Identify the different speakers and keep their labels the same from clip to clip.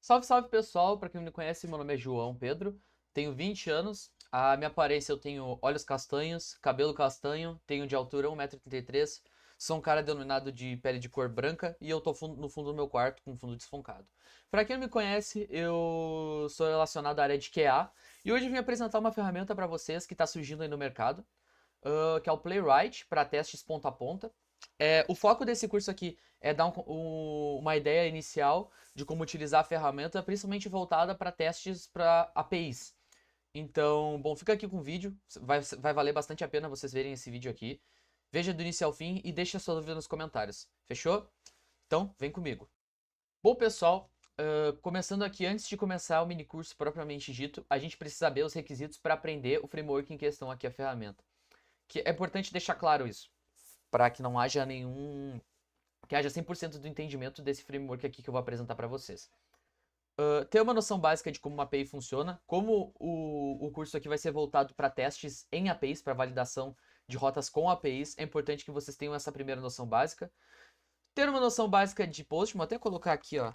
Speaker 1: Salve, salve pessoal, para quem não me conhece, meu nome é João Pedro, tenho 20 anos, a minha aparência eu tenho olhos castanhos, cabelo castanho, tenho de altura 1,33 m, sou um cara denominado de pele de cor branca e eu tô no fundo do meu quarto com fundo desfoncado. Para quem não me conhece, eu sou relacionado à área de QA e hoje eu vim apresentar uma ferramenta para vocês que está surgindo aí no mercado, que é o Playwright para testes ponta a ponta. O foco desse curso aqui é dar uma ideia inicial de como utilizar a ferramenta, principalmente voltada para testes para APIs. Então, bom, fica aqui com o vídeo, vai valer bastante a pena vocês verem esse vídeo aqui. Veja do início ao fim e deixe a sua dúvida nos comentários. Fechou? Então, vem comigo. Bom, pessoal, começando aqui, antes de começar o mini curso propriamente dito, a gente precisa saber os requisitos para aprender o framework em questão aqui, a ferramenta. Que é importante deixar claro isso, para que não haja que haja 100% do entendimento desse framework aqui que eu vou apresentar para vocês. Ter uma noção básica de como uma API funciona, como o curso aqui vai ser voltado para testes em APIs, para validação de rotas com APIs, é importante que vocês tenham essa primeira noção básica. Ter uma noção básica de Postman, vou até colocar aqui, ó,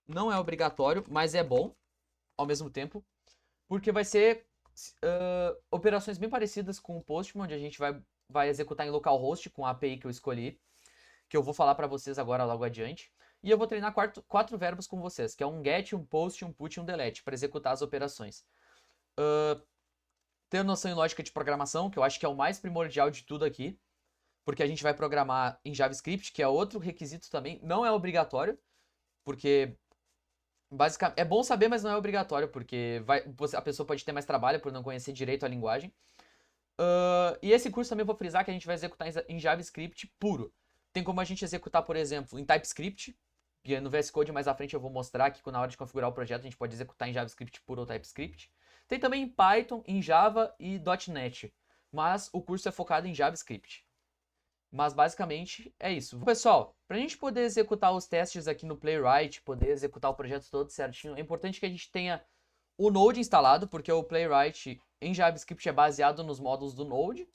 Speaker 1: não é obrigatório, mas é bom ao mesmo tempo, porque vai ser operações bem parecidas com o Postman, onde a gente vai executar em localhost com a API que eu escolhi, que eu vou falar para vocês agora logo adiante. E eu vou treinar quatro verbos com vocês, que é um get, um post, um put e um delete, para executar as operações. Ter noção em lógica de programação, que eu acho que é o mais primordial de tudo aqui, porque a gente vai programar em JavaScript, que é outro requisito também, não é obrigatório, porque basicamente é bom saber, mas não é obrigatório, porque a pessoa pode ter mais trabalho por não conhecer direito a linguagem. E esse curso também eu vou frisar que a gente vai executar em JavaScript puro. Tem como a gente executar, por exemplo, em TypeScript, que no VS Code mais à frente eu vou mostrar que na hora de configurar o projeto a gente pode executar em JavaScript puro ou TypeScript. Tem também em Python, em Java e .NET, mas o curso é focado em JavaScript. Mas basicamente é isso. Pessoal, para a gente poder executar os testes aqui no Playwright, poder executar o projeto todo certinho, é importante que a gente tenha o Node instalado, porque o Playwright em JavaScript é baseado nos módulos do Node.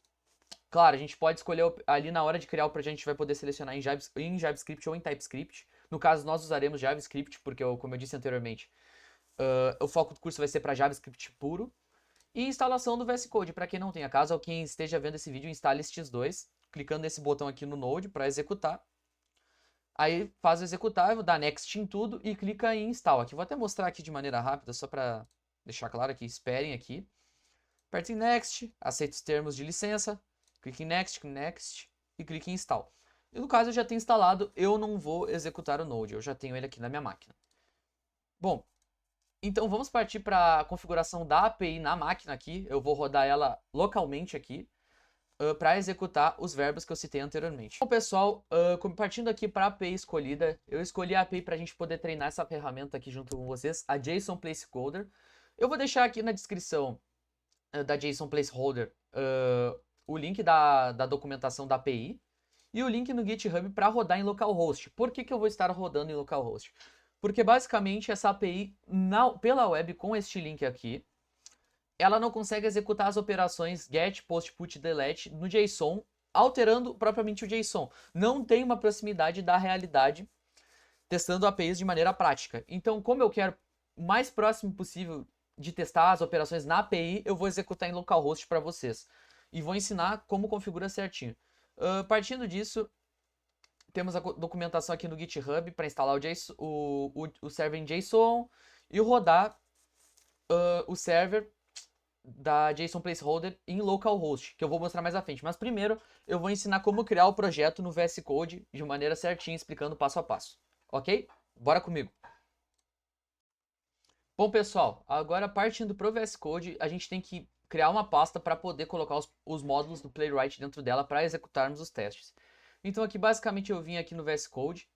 Speaker 1: Claro, a gente pode escolher ali na hora de criar o projeto, a gente vai poder selecionar em JavaScript ou em TypeScript. No caso, nós usaremos JavaScript, porque, como eu disse anteriormente, o foco do curso vai ser para JavaScript puro. E instalação do VS Code, para quem não tenha, caso quem esteja vendo esse vídeo, instale estes dois, clicando nesse botão aqui no Node para executar. Aí faz o executar, dá Next em tudo e clica em Install. Aqui vou até mostrar aqui de maneira rápida, só para deixar claro aqui, esperem aqui. Aperte em Next, aceite os termos de licença, clique em Next e clique em Install. E no caso eu já tenho instalado, eu não vou executar o Node, eu já tenho ele aqui na minha máquina. Bom, então vamos partir para a configuração da API na máquina aqui. Eu vou rodar ela localmente aqui para executar os verbos que eu citei anteriormente. Bom, pessoal, partindo aqui para a API escolhida, eu escolhi a API para a gente poder treinar essa ferramenta aqui junto com vocês, a JSON Placeholder. Eu vou deixar aqui na descrição da JSON Placeholder o link da documentação da API e o link no GitHub para rodar em localhost. Por que eu vou estar rodando em localhost? Porque basicamente essa API pela web com este link aqui, ela não consegue executar as operações get, post, put, delete no JSON, alterando propriamente o JSON. Não tem uma proximidade da realidade testando APIs de maneira prática. Então, como eu quero o mais próximo possível de testar as operações na API, eu vou executar em localhost para vocês. E vou ensinar como configura certinho. Partindo disso, temos a documentação aqui no GitHub para instalar o server em JSON e rodar o server da JSON Placeholder em localhost, que eu vou mostrar mais à frente. Mas primeiro eu vou ensinar como criar o projeto no VS Code de maneira certinha, explicando passo a passo. Ok? Bora comigo. Bom, pessoal, agora partindo para o VS Code, a gente tem que criar uma pasta para poder colocar os módulos do Playwright dentro dela para executarmos os testes. Então aqui basicamente eu vim aqui no VS Code,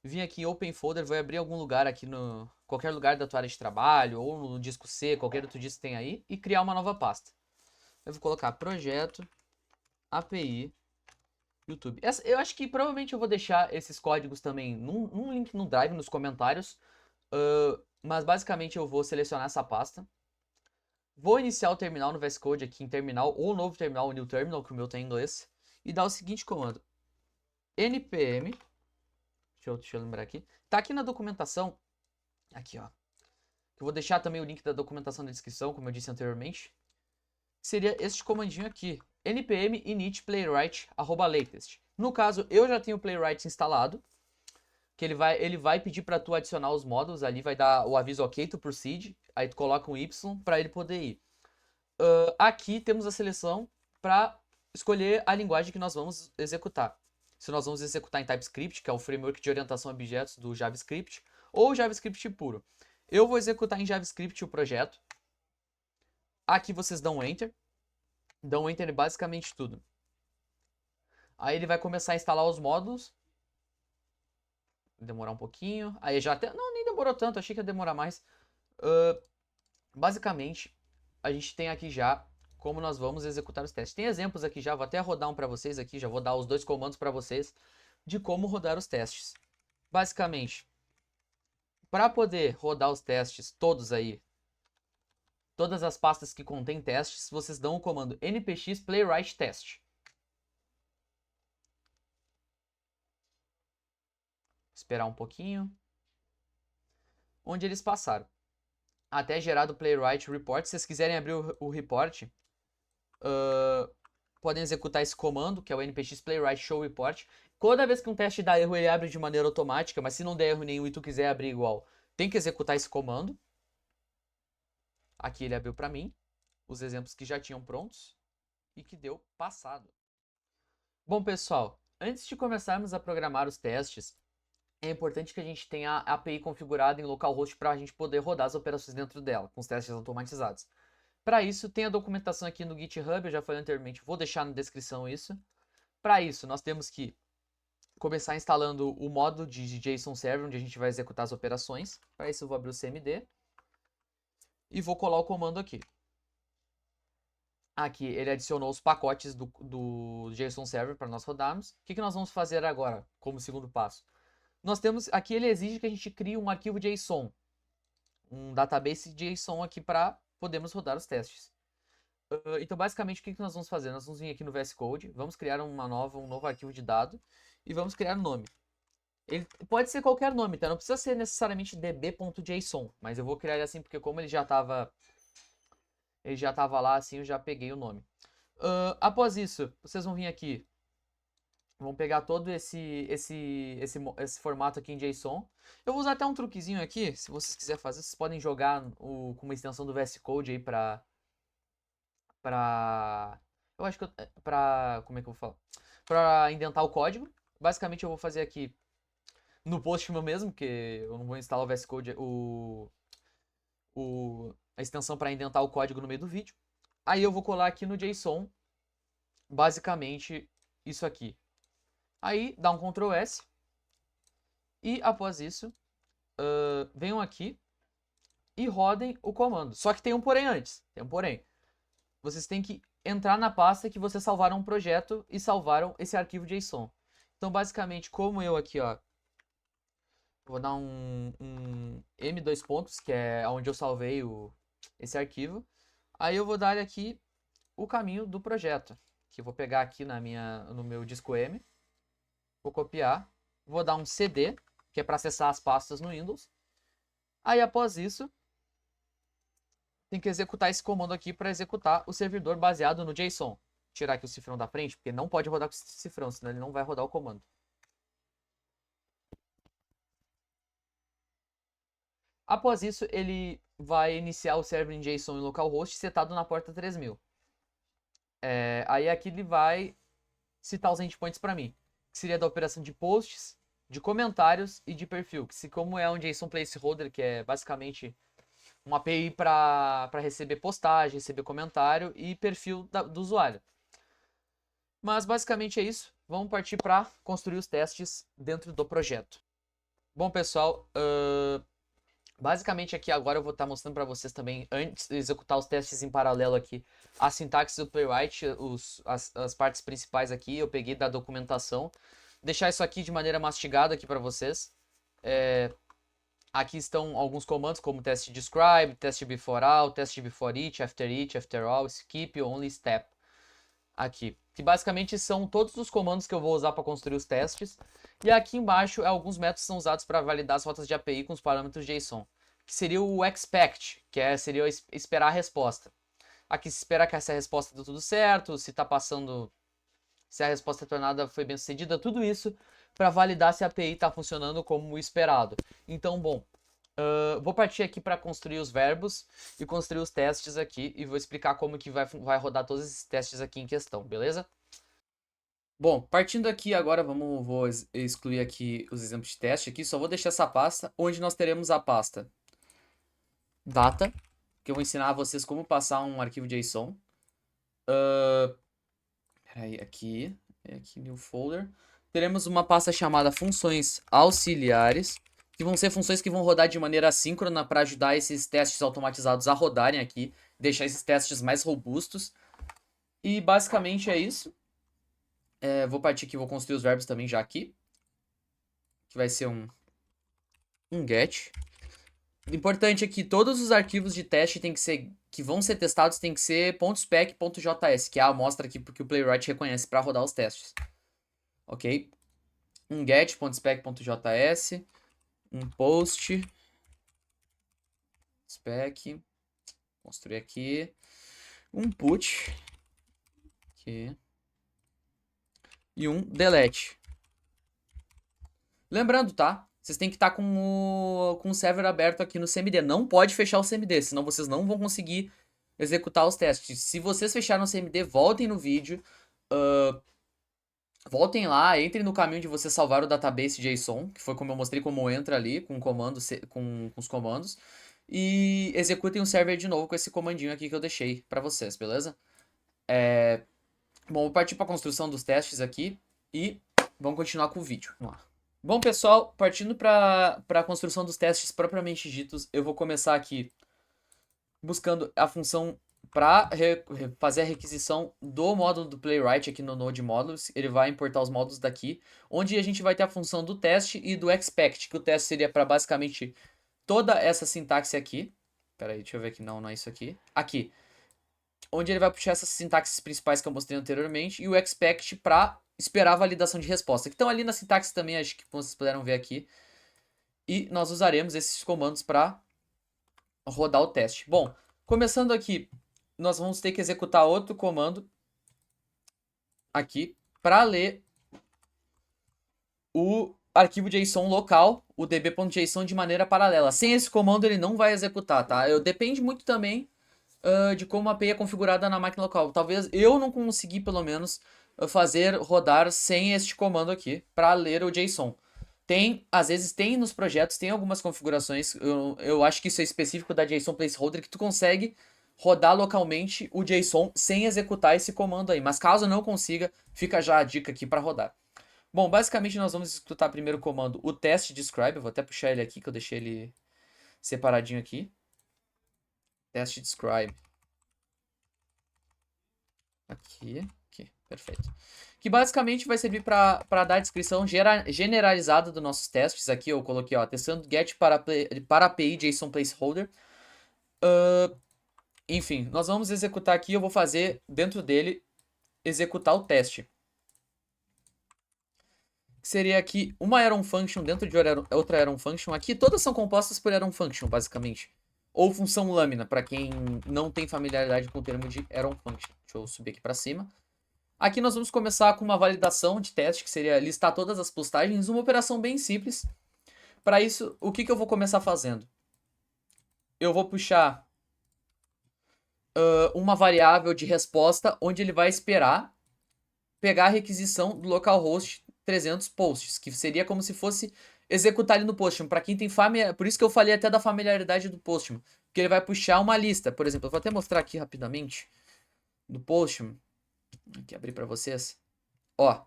Speaker 1: vim aqui em Open Folder, vou abrir algum lugar aqui no qualquer lugar da tua área de trabalho ou no disco C, qualquer outro disco que tem aí e criar uma nova pasta. Eu vou colocar projeto API YouTube. Eu acho que provavelmente eu vou deixar esses códigos também num link no Drive, nos comentários. Mas basicamente eu vou selecionar essa pasta. Vou iniciar o terminal no VS Code aqui em terminal, ou novo terminal, o new terminal, que o meu tem em inglês. E dar o seguinte comando. npm, deixa eu lembrar aqui. Tá aqui na documentação Aqui, ó. Eu vou deixar também o link da documentação na descrição, como eu disse anteriormente. Seria este comandinho aqui, npm init playwright @latest. No caso, eu já tenho o playwright instalado, que ele vai pedir para tu adicionar os módulos ali, vai dar o aviso ok to proceed, aí tu coloca um y para ele poder ir. Aqui temos a seleção para escolher a linguagem que nós vamos executar. Se nós vamos executar em TypeScript, que é o framework de orientação a objetos do JavaScript, ou JavaScript puro. Eu vou executar em JavaScript o projeto. Aqui vocês dão Enter. Dão Enter em basicamente tudo. Aí ele vai começar a instalar os módulos. Demorar um pouquinho. Aí já até... Não, nem demorou tanto. Achei que ia demorar mais. Basicamente, a gente tem aqui já como nós vamos executar os testes. Tem exemplos aqui já. Vou até rodar um para vocês aqui. Já vou dar os 2 comandos para vocês de como rodar os testes. Basicamente, para poder rodar os testes todos aí, todas as pastas que contêm testes, vocês dão o comando npx playwright test. Esperar um pouquinho. Onde eles passaram. Até gerado o playwright report. Se vocês quiserem abrir o report, podem executar esse comando, que é o npx playwright show report. Toda vez que um teste dá erro, ele abre de maneira automática, mas se não der erro nenhum e tu quiser abrir igual, tem que executar esse comando. Aqui ele abriu para mim os exemplos que já tinham prontos e que deu passado. Bom, pessoal, antes de começarmos a programar os testes, é importante que a gente tenha a API configurada em localhost para a gente poder rodar as operações dentro dela, com os testes automatizados. Para isso, tem a documentação aqui no GitHub, eu já falei anteriormente, vou deixar na descrição isso. Para isso, nós temos que começar instalando o módulo de JSON Server, onde a gente vai executar as operações. Para isso, eu vou abrir o CMD e vou colar o comando aqui. Aqui, ele adicionou os pacotes do JSON Server para nós rodarmos. O que nós vamos fazer agora, como segundo passo? Nós temos, aqui ele exige que a gente crie um arquivo JSON, um database JSON aqui para podermos rodar os testes. Então, basicamente, o que nós vamos fazer? Nós vamos vir aqui no VS Code, vamos criar um novo arquivo de dado e vamos criar um nome. Ele pode ser qualquer nome, tá? Não precisa ser necessariamente db.json, mas eu vou criar ele assim porque como ele já estava lá, assim eu já peguei o nome. Após isso, vocês vão vir aqui, vão pegar todo esse formato aqui em JSON. Eu vou usar até um truquezinho aqui, se vocês quiserem fazer, vocês podem jogar com uma extensão do VS Code aí eu acho que como é que eu vou falar? Para indentar o código. Basicamente eu vou fazer aqui no post meu mesmo, que eu não vou instalar o VS Code, a extensão para indentar o código no meio do vídeo. Aí eu vou colar aqui no JSON, basicamente isso aqui. Aí dá um Ctrl S e após isso venham aqui e rodem o comando. Só que tem um porém antes, Vocês têm que entrar na pasta que vocês salvaram um projeto e salvaram esse arquivo JSON. Então basicamente como eu aqui, ó, vou dar um M2 pontos, que é onde eu salvei esse arquivo. Aí eu vou dar aqui o caminho do projeto, que eu vou pegar aqui no meu disco M. Vou copiar, vou dar um CD, que é para acessar as pastas no Windows. Aí após isso, tem que executar esse comando aqui para executar o servidor baseado no JSON. Tirar aqui o cifrão da frente, porque não pode rodar com esse cifrão, senão ele não vai rodar o comando. Após isso, ele vai iniciar o server em JSON em localhost setado na porta 3000. Aí aqui ele vai citar os endpoints para mim, que seria da operação de posts, de comentários e de perfil. Que como é um JSON placeholder, que é basicamente uma API para receber postagem, receber comentário e perfil do usuário. Mas basicamente é isso. Vamos partir para construir os testes dentro do projeto. Bom, pessoal, basicamente aqui agora eu vou estar mostrando para vocês também, antes de executar os testes em paralelo aqui, a sintaxe do Playwright, as partes principais aqui, eu peguei da documentação. Deixar isso aqui de maneira mastigada aqui para vocês. Aqui estão alguns comandos como test describe, test before all, test before each, after all, skip, only, step. Aqui, que basicamente são todos os comandos que eu vou usar para construir os testes. E aqui embaixo alguns métodos são usados para validar as rotas de API com os parâmetros JSON. que seria o expect, seria esperar a resposta. Aqui se espera que essa resposta deu tudo certo, se tá passando, se a resposta retornada foi bem sucedida, tudo isso para validar se a API está funcionando como esperado. Então, bom, vou partir aqui para construir os verbos e construir os testes aqui e vou explicar como que vai rodar todos esses testes aqui em questão, beleza? Bom, partindo aqui agora, vou excluir aqui os exemplos de teste aqui, só vou deixar essa pasta, onde nós teremos a pasta data, que eu vou ensinar a vocês como passar um arquivo JSON. Peraí, aqui new folder. Teremos uma pasta chamada funções auxiliares, que vão ser funções que vão rodar de maneira assíncrona para ajudar esses testes automatizados a rodarem aqui, deixar esses testes mais robustos. E basicamente é isso. Vou partir aqui, vou construir os verbos também já aqui, que vai ser um get. Importante é que todos os arquivos de teste que vão ser testados tem que ser .spec.js, que é a amostra aqui que o Playwright reconhece para rodar os testes. Ok? Um get.spec.js, um post spec, construir aqui, um put aqui e um delete. Lembrando, tá? Vocês têm que estar com o server aberto aqui no CMD. Não pode fechar o CMD, senão vocês não vão conseguir executar os testes. Se vocês fecharam o CMD, voltem no vídeo. Voltem lá, entrem no caminho de você salvar o database JSON, que foi como eu mostrei como entra ali, com os comandos. E executem o server de novo com esse comandinho aqui que eu deixei pra vocês, beleza? Bom, vou partir para a construção dos testes aqui e vamos continuar com o vídeo. Vamos lá. Bom, pessoal, partindo para a construção dos testes propriamente ditos, eu vou começar aqui buscando a função para fazer a requisição do módulo do Playwright aqui no Node Modules. Ele vai importar os módulos daqui, onde a gente vai ter a função do teste e do expect, que o teste seria para basicamente toda essa sintaxe aqui. Pera aí, deixa eu ver aqui. Não é isso aqui. Aqui. Onde ele vai puxar essas sintaxes principais que eu mostrei anteriormente e o expect para esperar a validação de resposta, que estão ali na sintaxe também, acho que vocês puderam ver aqui. E nós usaremos esses comandos para rodar o teste. Bom, começando aqui, nós vamos ter que executar outro comando aqui para ler o arquivo JSON local, o db.json, de maneira paralela. Sem esse comando ele não vai executar, tá? Depende muito também de como a API é configurada na máquina local. Talvez eu não consegui, pelo menos, fazer rodar sem este comando aqui para ler o JSON. Às vezes tem nos projetos, tem algumas configurações, eu acho que isso é específico da JSON Placeholder, que tu consegue rodar localmente o JSON sem executar esse comando aí. Mas caso não consiga, fica já a dica aqui para rodar. Bom, basicamente nós vamos executar primeiro o comando, o test describe. Eu vou até puxar ele aqui, que eu deixei ele separadinho aqui. Test describe. Aqui, perfeito. Que basicamente vai servir para dar a descrição generalizada dos nossos testes. Aqui eu coloquei, ó, testando get para API JSON Placeholder. Enfim, nós vamos executar aqui, eu vou fazer dentro dele, executar o teste. Seria aqui uma Aeron Function dentro de outra Aeron Function. Aqui todas são compostas por Aeron Function, basicamente. Ou função lâmina, para quem não tem familiaridade com o termo de Aeron Function. Deixa eu subir aqui para cima. Aqui nós vamos começar com uma validação de teste, que seria listar todas as postagens, uma operação bem simples. Para isso, o que eu vou começar fazendo? Eu vou puxar uma variável de resposta, onde ele vai esperar pegar a requisição do localhost 300 posts, que seria como se fosse executar ali no Postman. Para quem tem por isso que eu falei até da familiaridade do Postman, porque ele vai puxar uma lista. Por exemplo, eu vou até mostrar aqui rapidamente do Postman. Aqui abrir para vocês. Ó.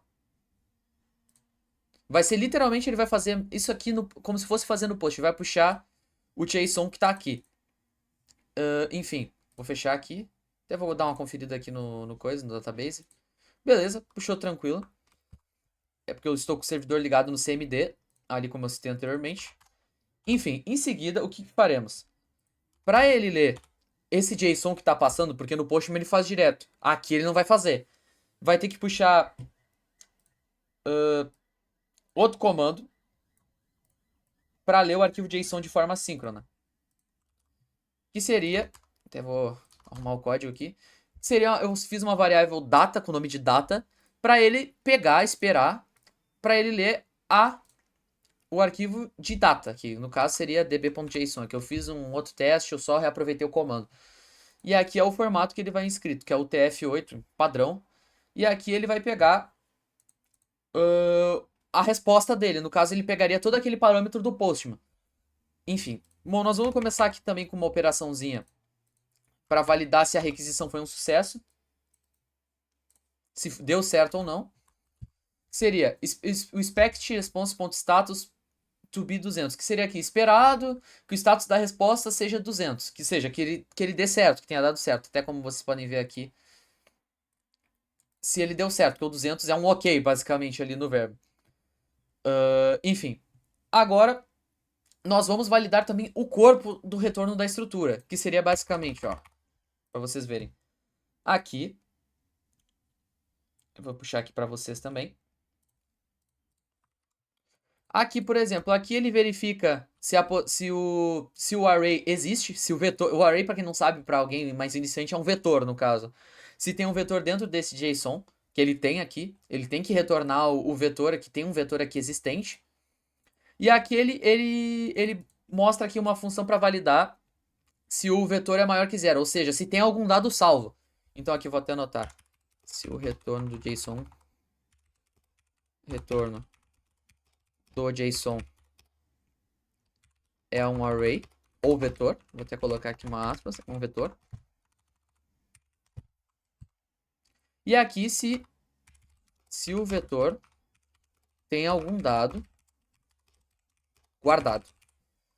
Speaker 1: Vai ser literalmente, ele vai fazer isso aqui como se fosse fazendo post. Ele vai puxar o JSON que tá aqui. Enfim, vou fechar aqui. Até vou dar uma conferida aqui no database. Beleza, puxou tranquilo. É porque eu estou com o servidor ligado no CMD, ali como eu citei anteriormente. Enfim, em seguida, o que faremos? Para ele ler esse JSON que está passando, porque no Postman ele faz direto. Aqui ele não vai fazer. Vai ter que puxar outro comando para ler o arquivo JSON de forma assíncrona. que seria, até vou arrumar o código aqui, seria, eu fiz uma variável data com o nome de data para ele pegar, esperar, para ele ler o arquivo de data, que no caso seria db.json, que eu fiz um outro teste, eu só reaproveitei o comando. E aqui é o formato que ele vai inscrito, que é o TF8 padrão. E aqui ele vai pegar a resposta dele. No caso, ele pegaria todo aquele parâmetro do Postman. Enfim. Bom, nós vamos começar aqui também com uma operaçãozinha para validar se a requisição foi um sucesso. Se deu certo ou não. Seria o expect response.status to be 200, que seria aqui esperado que o status da resposta seja 200, que seja que ele dê certo, que tenha dado certo. Até como vocês podem ver aqui, se ele deu certo, porque o 200 é um ok, basicamente, ali no verbo. Enfim, agora nós vamos validar também o corpo do retorno da estrutura, que seria basicamente, ó, para vocês verem. Aqui, eu vou puxar aqui para vocês também. Aqui, por exemplo, aqui ele verifica se o array existe, se o vetor... O array, para quem não sabe, para alguém mais iniciante, é um vetor, no caso. Se tem um vetor dentro desse JSON, que ele tem aqui, ele tem que retornar o vetor aqui, tem um vetor aqui existente. E aqui ele mostra aqui uma função para validar se o vetor é maior que zero, ou seja, se tem algum dado salvo. Então aqui eu vou até anotar. Se o retorno do JSON... Retorno do JSON é um array ou vetor. Vou até colocar aqui uma aspas, um vetor. E aqui se o vetor tem algum dado guardado.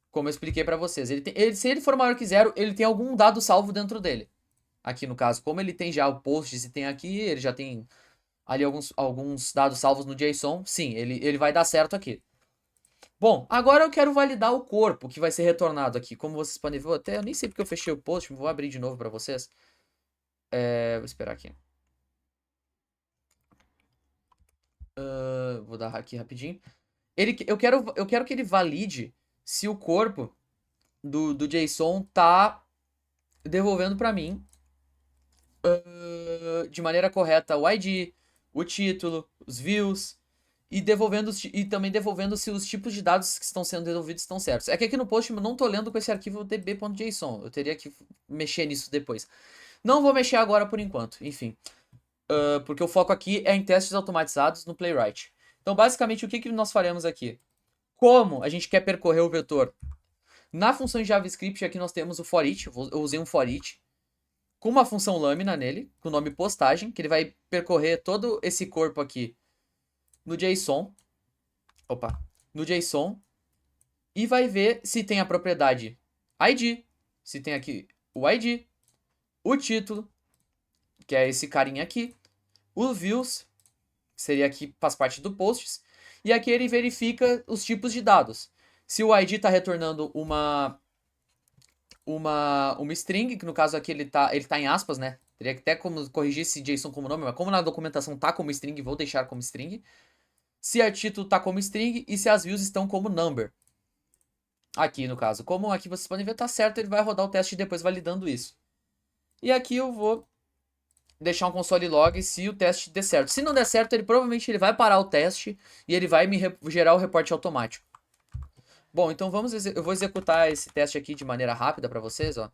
Speaker 1: Como eu expliquei para vocês. Se ele for maior que zero, ele tem algum dado salvo dentro dele. Aqui no caso, como ele tem já o posts e tem aqui, ele já tem ali alguns dados salvos no JSON. Sim, ele vai dar certo aqui. Bom, agora eu quero validar o corpo que vai ser retornado aqui. Como vocês podem ver, eu nem sei porque eu fechei o post, vou abrir de novo para vocês. Vou esperar aqui. Vou dar aqui rapidinho. Eu quero que ele valide se o corpo do JSON tá devolvendo para mim de maneira correta o ID, o título, os views e também devolvendo se os tipos de dados que estão sendo devolvidos estão certos. É que aqui no post eu não tô lendo com esse arquivo db.json, eu teria que mexer nisso depois. Não vou mexer agora por enquanto, enfim. Porque o foco aqui é em testes automatizados no Playwright. Então, basicamente, o que nós faremos aqui? Como a gente quer percorrer o vetor? Na função de JavaScript, aqui nós temos o for each, eu usei um for each, com uma função lâmina nele, com o nome postagem, que ele vai percorrer todo esse corpo aqui no JSON. No JSON. E vai ver se tem a propriedade ID, se tem aqui o ID, o título, que é esse carinha aqui, o views, que seria aqui, faz parte do posts, e aqui ele verifica os tipos de dados. Se o ID está retornando uma string, que no caso aqui ele tá em aspas, né? Teria que até como corrigir esse JSON como nome, mas como na documentação tá como string, vou deixar como string. Se a título tá como string e se as views estão como number. Aqui no caso. Como aqui vocês podem ver, tá certo, ele vai rodar o teste depois validando isso. E aqui eu vou deixar um console log se o teste der certo. Se não der certo, ele provavelmente vai parar o teste e ele vai me gerar o reporte automático. Bom, então eu vou executar esse teste aqui de maneira rápida para vocês, ó.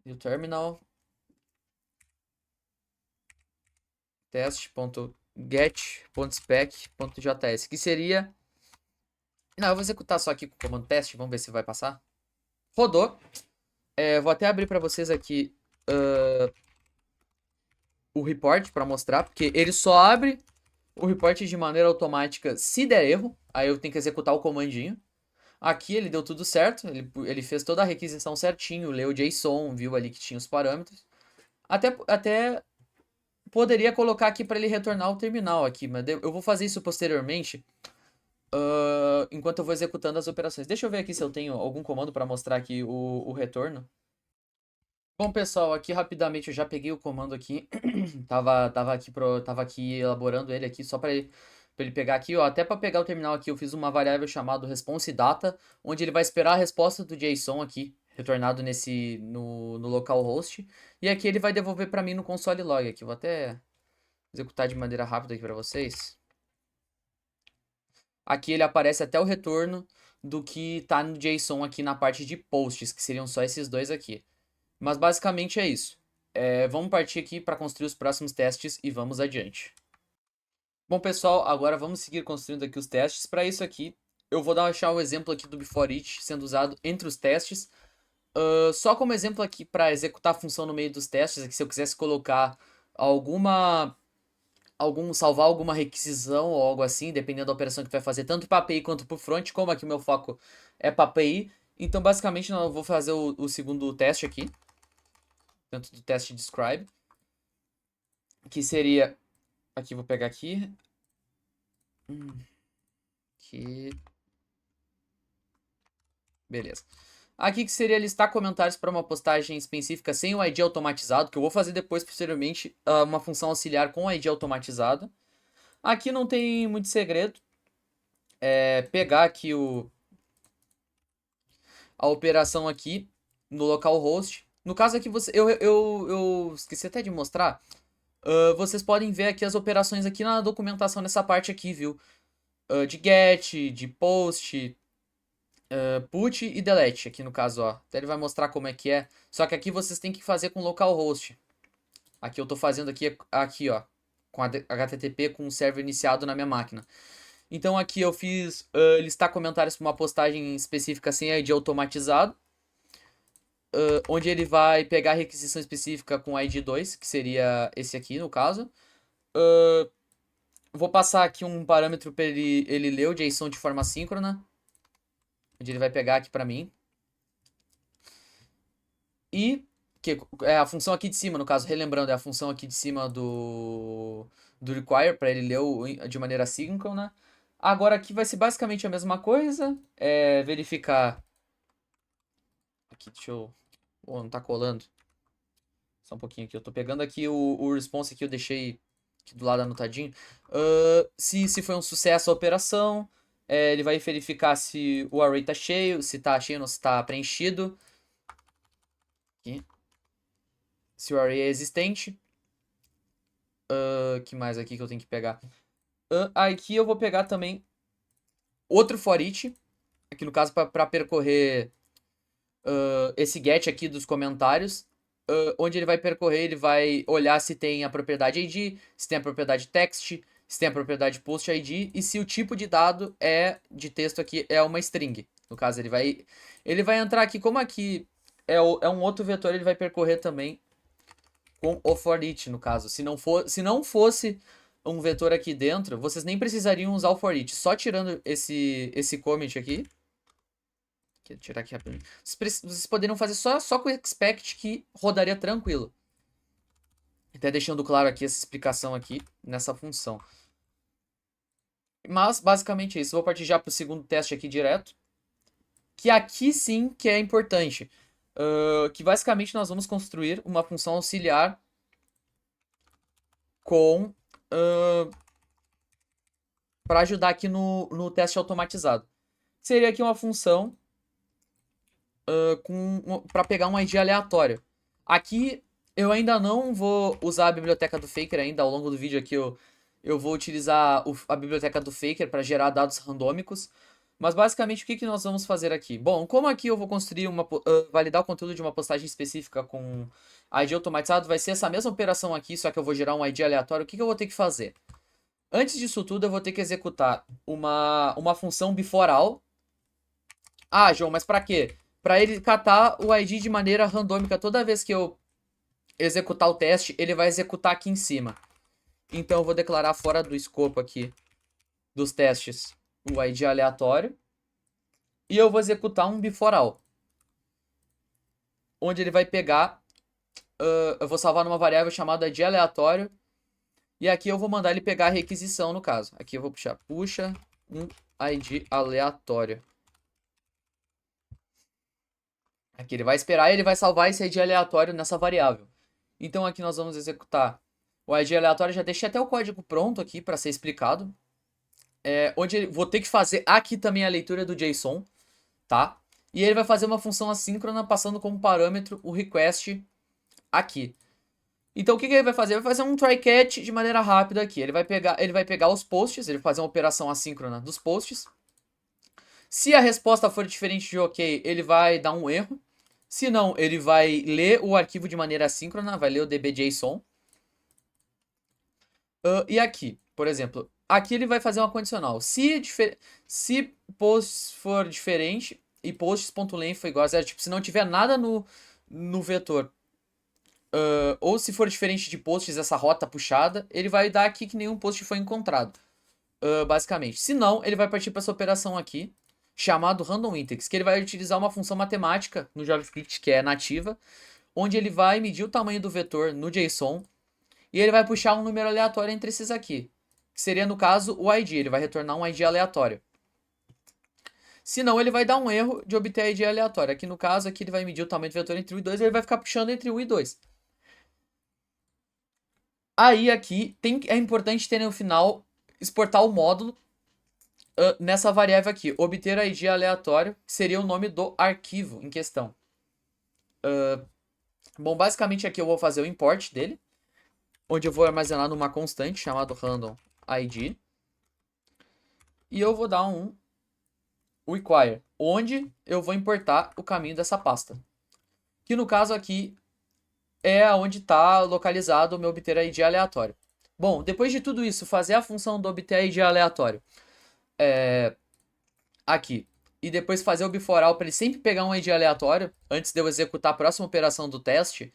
Speaker 1: New terminal test.get.spec.js, que seria... Não, eu vou executar só aqui com o comando teste, vamos ver se vai passar. Rodou. Vou até abrir para vocês aqui o report para mostrar, porque ele só abre o report de maneira automática se der erro. Aí eu tenho que executar o comandinho. Aqui ele deu tudo certo, ele fez toda a requisição certinho, leu o JSON, viu ali que tinha os parâmetros. Até poderia colocar aqui para ele retornar o terminal aqui, mas eu vou fazer isso posteriormente, enquanto eu vou executando as operações. Deixa eu ver aqui se eu tenho algum comando para mostrar aqui o retorno. Bom, pessoal, aqui rapidamente eu já peguei o comando aqui, tava aqui elaborando ele aqui só para ele pegar aqui, ó, até para pegar o terminal aqui eu fiz uma variável chamada response data, onde ele vai esperar a resposta do JSON aqui retornado no localhost. E aqui ele vai devolver para mim no console log. Aqui, vou até executar de maneira rápida aqui para vocês. Aqui ele aparece até o retorno do que tá no JSON aqui na parte de posts, que seriam só esses dois aqui. Mas basicamente é isso. Vamos partir aqui para construir os próximos testes e vamos adiante. Bom, pessoal, agora vamos seguir construindo aqui os testes. Para isso aqui, eu vou deixar o exemplo aqui do before each sendo usado entre os testes. Só como exemplo aqui para executar a função no meio dos testes, aqui se eu quisesse colocar salvar alguma requisição ou algo assim, dependendo da operação que tu vai fazer, tanto para API quanto para o front, como aqui o meu foco é para API. Então, basicamente, eu vou fazer o segundo teste aqui, dentro do teste describe, que seria, aqui vou pegar aqui, beleza. Aqui que seria listar comentários para uma postagem específica sem o ID automatizado, que eu vou fazer depois, posteriormente, uma função auxiliar com o ID automatizado. Aqui não tem muito segredo. Pegar aqui a operação aqui no localhost. No caso aqui, eu esqueci até de mostrar. Vocês podem ver aqui as operações aqui na documentação nessa parte aqui, viu? De get, de post, put e delete aqui no caso, ó. Até ele vai mostrar como é que é. Só que aqui vocês têm que fazer com localhost. Aqui eu tô fazendo aqui, ó. Com HTTP com o server iniciado na minha máquina. Então aqui eu fiz listar comentários para uma postagem específica sem ID automatizado. Onde ele vai pegar a requisição específica com ID 2, que seria esse aqui no caso. Vou passar aqui um parâmetro para ele ler o JSON de forma síncrona. Onde ele vai pegar aqui para mim. E que é a função aqui de cima, no caso, relembrando, é a função aqui de cima do require, para ele ler de maneira síncrona. Agora aqui vai ser basicamente a mesma coisa. Verificar. Aqui, deixa eu... não tá colando. Só um pouquinho aqui. Eu tô pegando aqui o response que eu deixei aqui do lado anotadinho. Se foi um sucesso a operação. Ele vai verificar se o array tá cheio, se tá cheio ou se tá preenchido. Aqui. Se o array é existente. Que mais aqui que eu tenho que pegar? Aqui eu vou pegar também outro for each. Aqui no caso para percorrer esse get aqui dos comentários. Onde ele vai percorrer, ele vai olhar se tem a propriedade ID, se tem a propriedade text, se tem a propriedade post ID e se o tipo de dado de texto aqui é uma string. No caso, ele vai entrar aqui, como aqui é um outro vetor, ele vai percorrer também com o for each, no caso. Se não fosse um vetor aqui dentro, vocês nem precisariam usar o for each. Só tirando esse comment aqui. Vou tirar aqui rapidinho. Vocês poderiam fazer só com o expect que rodaria tranquilo. Até deixando claro aqui essa explicação aqui nessa função. Mas basicamente é isso. Vou partir já para o segundo teste aqui direto. Que aqui sim que é importante. Que basicamente nós vamos construir uma função auxiliar para ajudar aqui no teste automatizado. Seria aqui uma função para pegar um ID aleatório. Aqui eu ainda não vou usar a biblioteca do Faker ainda. Ao longo do vídeo aqui eu vou utilizar a biblioteca do Faker para gerar dados randômicos. Mas basicamente o que nós vamos fazer aqui? Bom, como aqui eu vou construir validar o conteúdo de uma postagem específica com ID automatizado, vai ser essa mesma operação aqui, só que eu vou gerar um ID aleatório. O que eu vou ter que fazer? Antes disso tudo, eu vou ter que executar uma função before all. Ah, João, mas para quê? Para ele catar o ID de maneira randômica. Toda vez que eu executar o teste, ele vai executar aqui em cima. Então eu vou declarar fora do escopo aqui dos testes o ID aleatório. E eu vou executar um before all. Onde ele vai pegar... eu vou salvar numa variável chamada ID aleatório. E aqui eu vou mandar ele pegar a requisição, no caso. Aqui eu vou puxa um ID aleatório. Aqui ele vai esperar e ele vai salvar esse ID aleatório nessa variável. Então aqui nós vamos executar o ID aleatório. Já deixei até o código pronto aqui para ser explicado. Onde vou ter que fazer aqui também a leitura do JSON, tá? E ele vai fazer uma função assíncrona passando como parâmetro o request aqui. Então o que ele vai fazer? Ele vai fazer um try catch de maneira rápida aqui. Ele vai pegar os posts, ele vai fazer uma operação assíncrona dos posts. Se a resposta for diferente de OK, ele vai dar um erro. Se não, ele vai ler o arquivo de maneira assíncrona, vai ler o db.json. E aqui, por exemplo, aqui ele vai fazer uma condicional. Se posts for diferente e posts.length for igual a zero, tipo, se não tiver nada no vetor, ou se for diferente de posts, essa rota puxada, ele vai dar aqui que nenhum post foi encontrado, basicamente. Se não, ele vai partir para essa operação aqui, chamado random index, que ele vai utilizar uma função matemática no JavaScript que é nativa, onde ele vai medir o tamanho do vetor no JSON e ele vai puxar um número aleatório entre esses aqui, que seria no caso o ID, ele vai retornar um ID aleatório. Se não, ele vai dar um erro de obter ID aleatório. Aqui no caso, aqui ele vai medir o tamanho do vetor entre 1 e 2, e ele vai ficar puxando entre 1 e 2. Aí aqui é importante ter no final exportar o módulo nessa variável aqui, obter ID aleatório, que seria o nome do arquivo em questão. Bom, basicamente aqui eu vou fazer o import dele, onde eu vou armazenar numa constante chamado random ID. E eu vou dar um require, onde eu vou importar o caminho dessa pasta. Que no caso aqui é onde está localizado o meu obter ID aleatório. Bom, depois de tudo isso, fazer a função do obter ID aleatório aqui. E depois fazer o beforeall para ele sempre pegar um ID aleatório antes de eu executar a próxima operação do teste.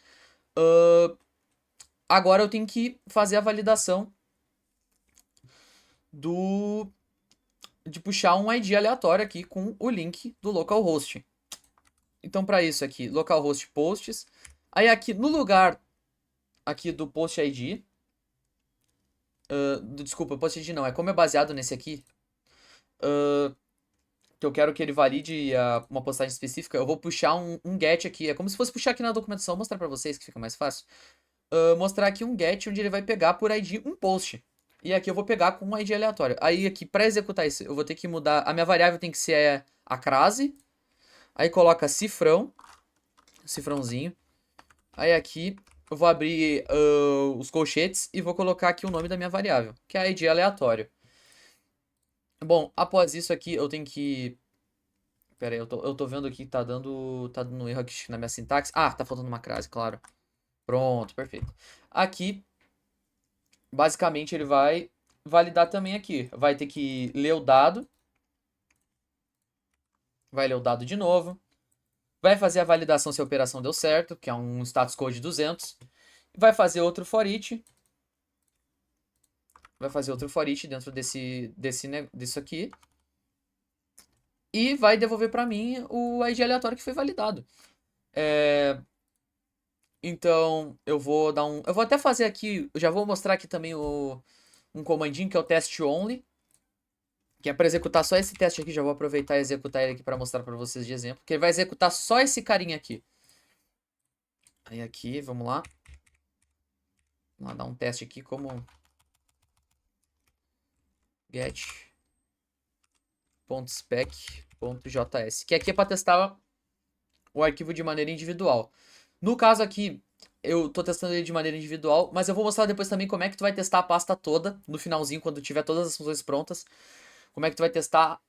Speaker 1: Agora eu tenho que fazer a validação de puxar um ID aleatório aqui com o link do localhost. Então para isso aqui, localhost posts. Aí aqui no lugar aqui do post ID, desculpa, post ID não, é como é baseado nesse aqui, que eu quero que ele valide uma postagem específica, eu vou puxar um get aqui, é como se fosse puxar aqui na documentação, mostrar para vocês que fica mais fácil. Mostrar aqui um get onde ele vai pegar por ID um post. E aqui eu vou pegar com um ID aleatório. Aí aqui, para executar isso, eu vou ter que mudar, a minha variável tem que ser a crase. Aí coloca cifrãozinho. Aí aqui eu vou abrir os colchetes e vou colocar aqui o nome da minha variável, que é ID aleatório. Bom, após isso aqui eu tenho que... Pera aí, eu tô vendo aqui que tá dando um erro aqui na minha sintaxe. Ah, tá faltando uma crase, claro. Pronto, perfeito. Aqui, basicamente, ele vai validar também aqui. Vai ter que ler o dado. Vai ler o dado de novo. Vai fazer a validação se a operação deu certo, que é um status code 200. Vai fazer outro for each. Vai fazer outro for each dentro disso aqui. E vai devolver para mim o ID aleatório que foi validado. Então, eu vou dar um... Eu vou até fazer aqui... Eu já vou mostrar aqui também um comandinho que é o test only. Que é para executar só esse teste aqui. Já vou aproveitar e executar ele aqui para mostrar para vocês de exemplo. Que ele vai executar só esse carinha aqui. Aí aqui, vamos lá. Vamos lá dar um teste aqui como... get.spec.js. Que aqui é para testar o arquivo de maneira individual. No caso aqui, eu tô testando ele de maneira individual, mas eu vou mostrar depois também como é que tu vai testar a pasta toda, no finalzinho, quando tiver todas as funções prontas. Como é que tu vai testar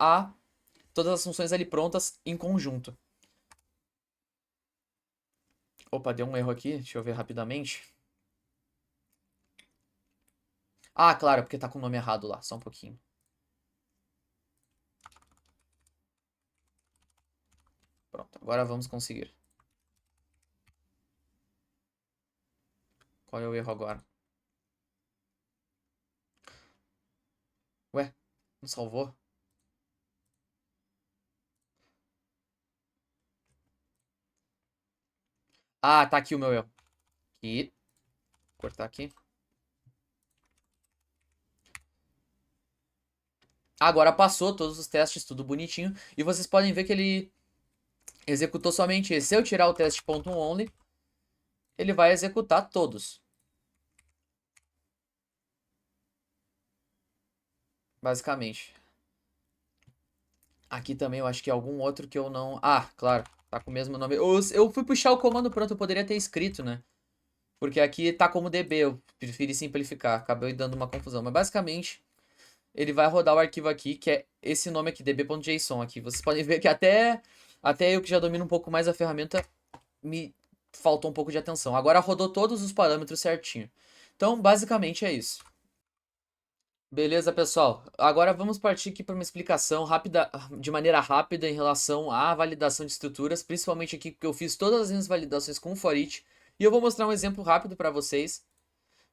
Speaker 1: todas as funções ali prontas em conjunto. Opa, deu um erro aqui, deixa eu ver rapidamente. Ah, claro, porque tá com o nome errado lá, só um pouquinho. Pronto, agora vamos conseguir. Qual é o erro agora? Ué, não salvou? Ah, tá aqui o meu erro. Aqui. Vou cortar aqui. Agora passou todos os testes, tudo bonitinho. E vocês podem ver que ele executou somente esse. Se eu tirar o teste.only, ele vai executar todos. Basicamente. Aqui também eu acho que é algum outro que eu não... Ah, claro, tá com o mesmo nome. Eu fui puxar o comando pronto, eu poderia ter escrito, né? Porque aqui tá como DB, eu preferi simplificar, acabei dando uma confusão. Mas basicamente, ele vai rodar o arquivo aqui, que é esse nome aqui, db.json aqui. Vocês podem ver que até eu que já domino um pouco mais a ferramenta, me faltou um pouco de atenção. Agora rodou todos os parâmetros certinho. Então, basicamente é isso. Beleza, pessoal. Agora vamos partir aqui para uma explicação rápida, de maneira rápida em relação à validação de estruturas, principalmente aqui porque eu fiz todas as minhas validações com o for each, e eu vou mostrar um exemplo rápido para vocês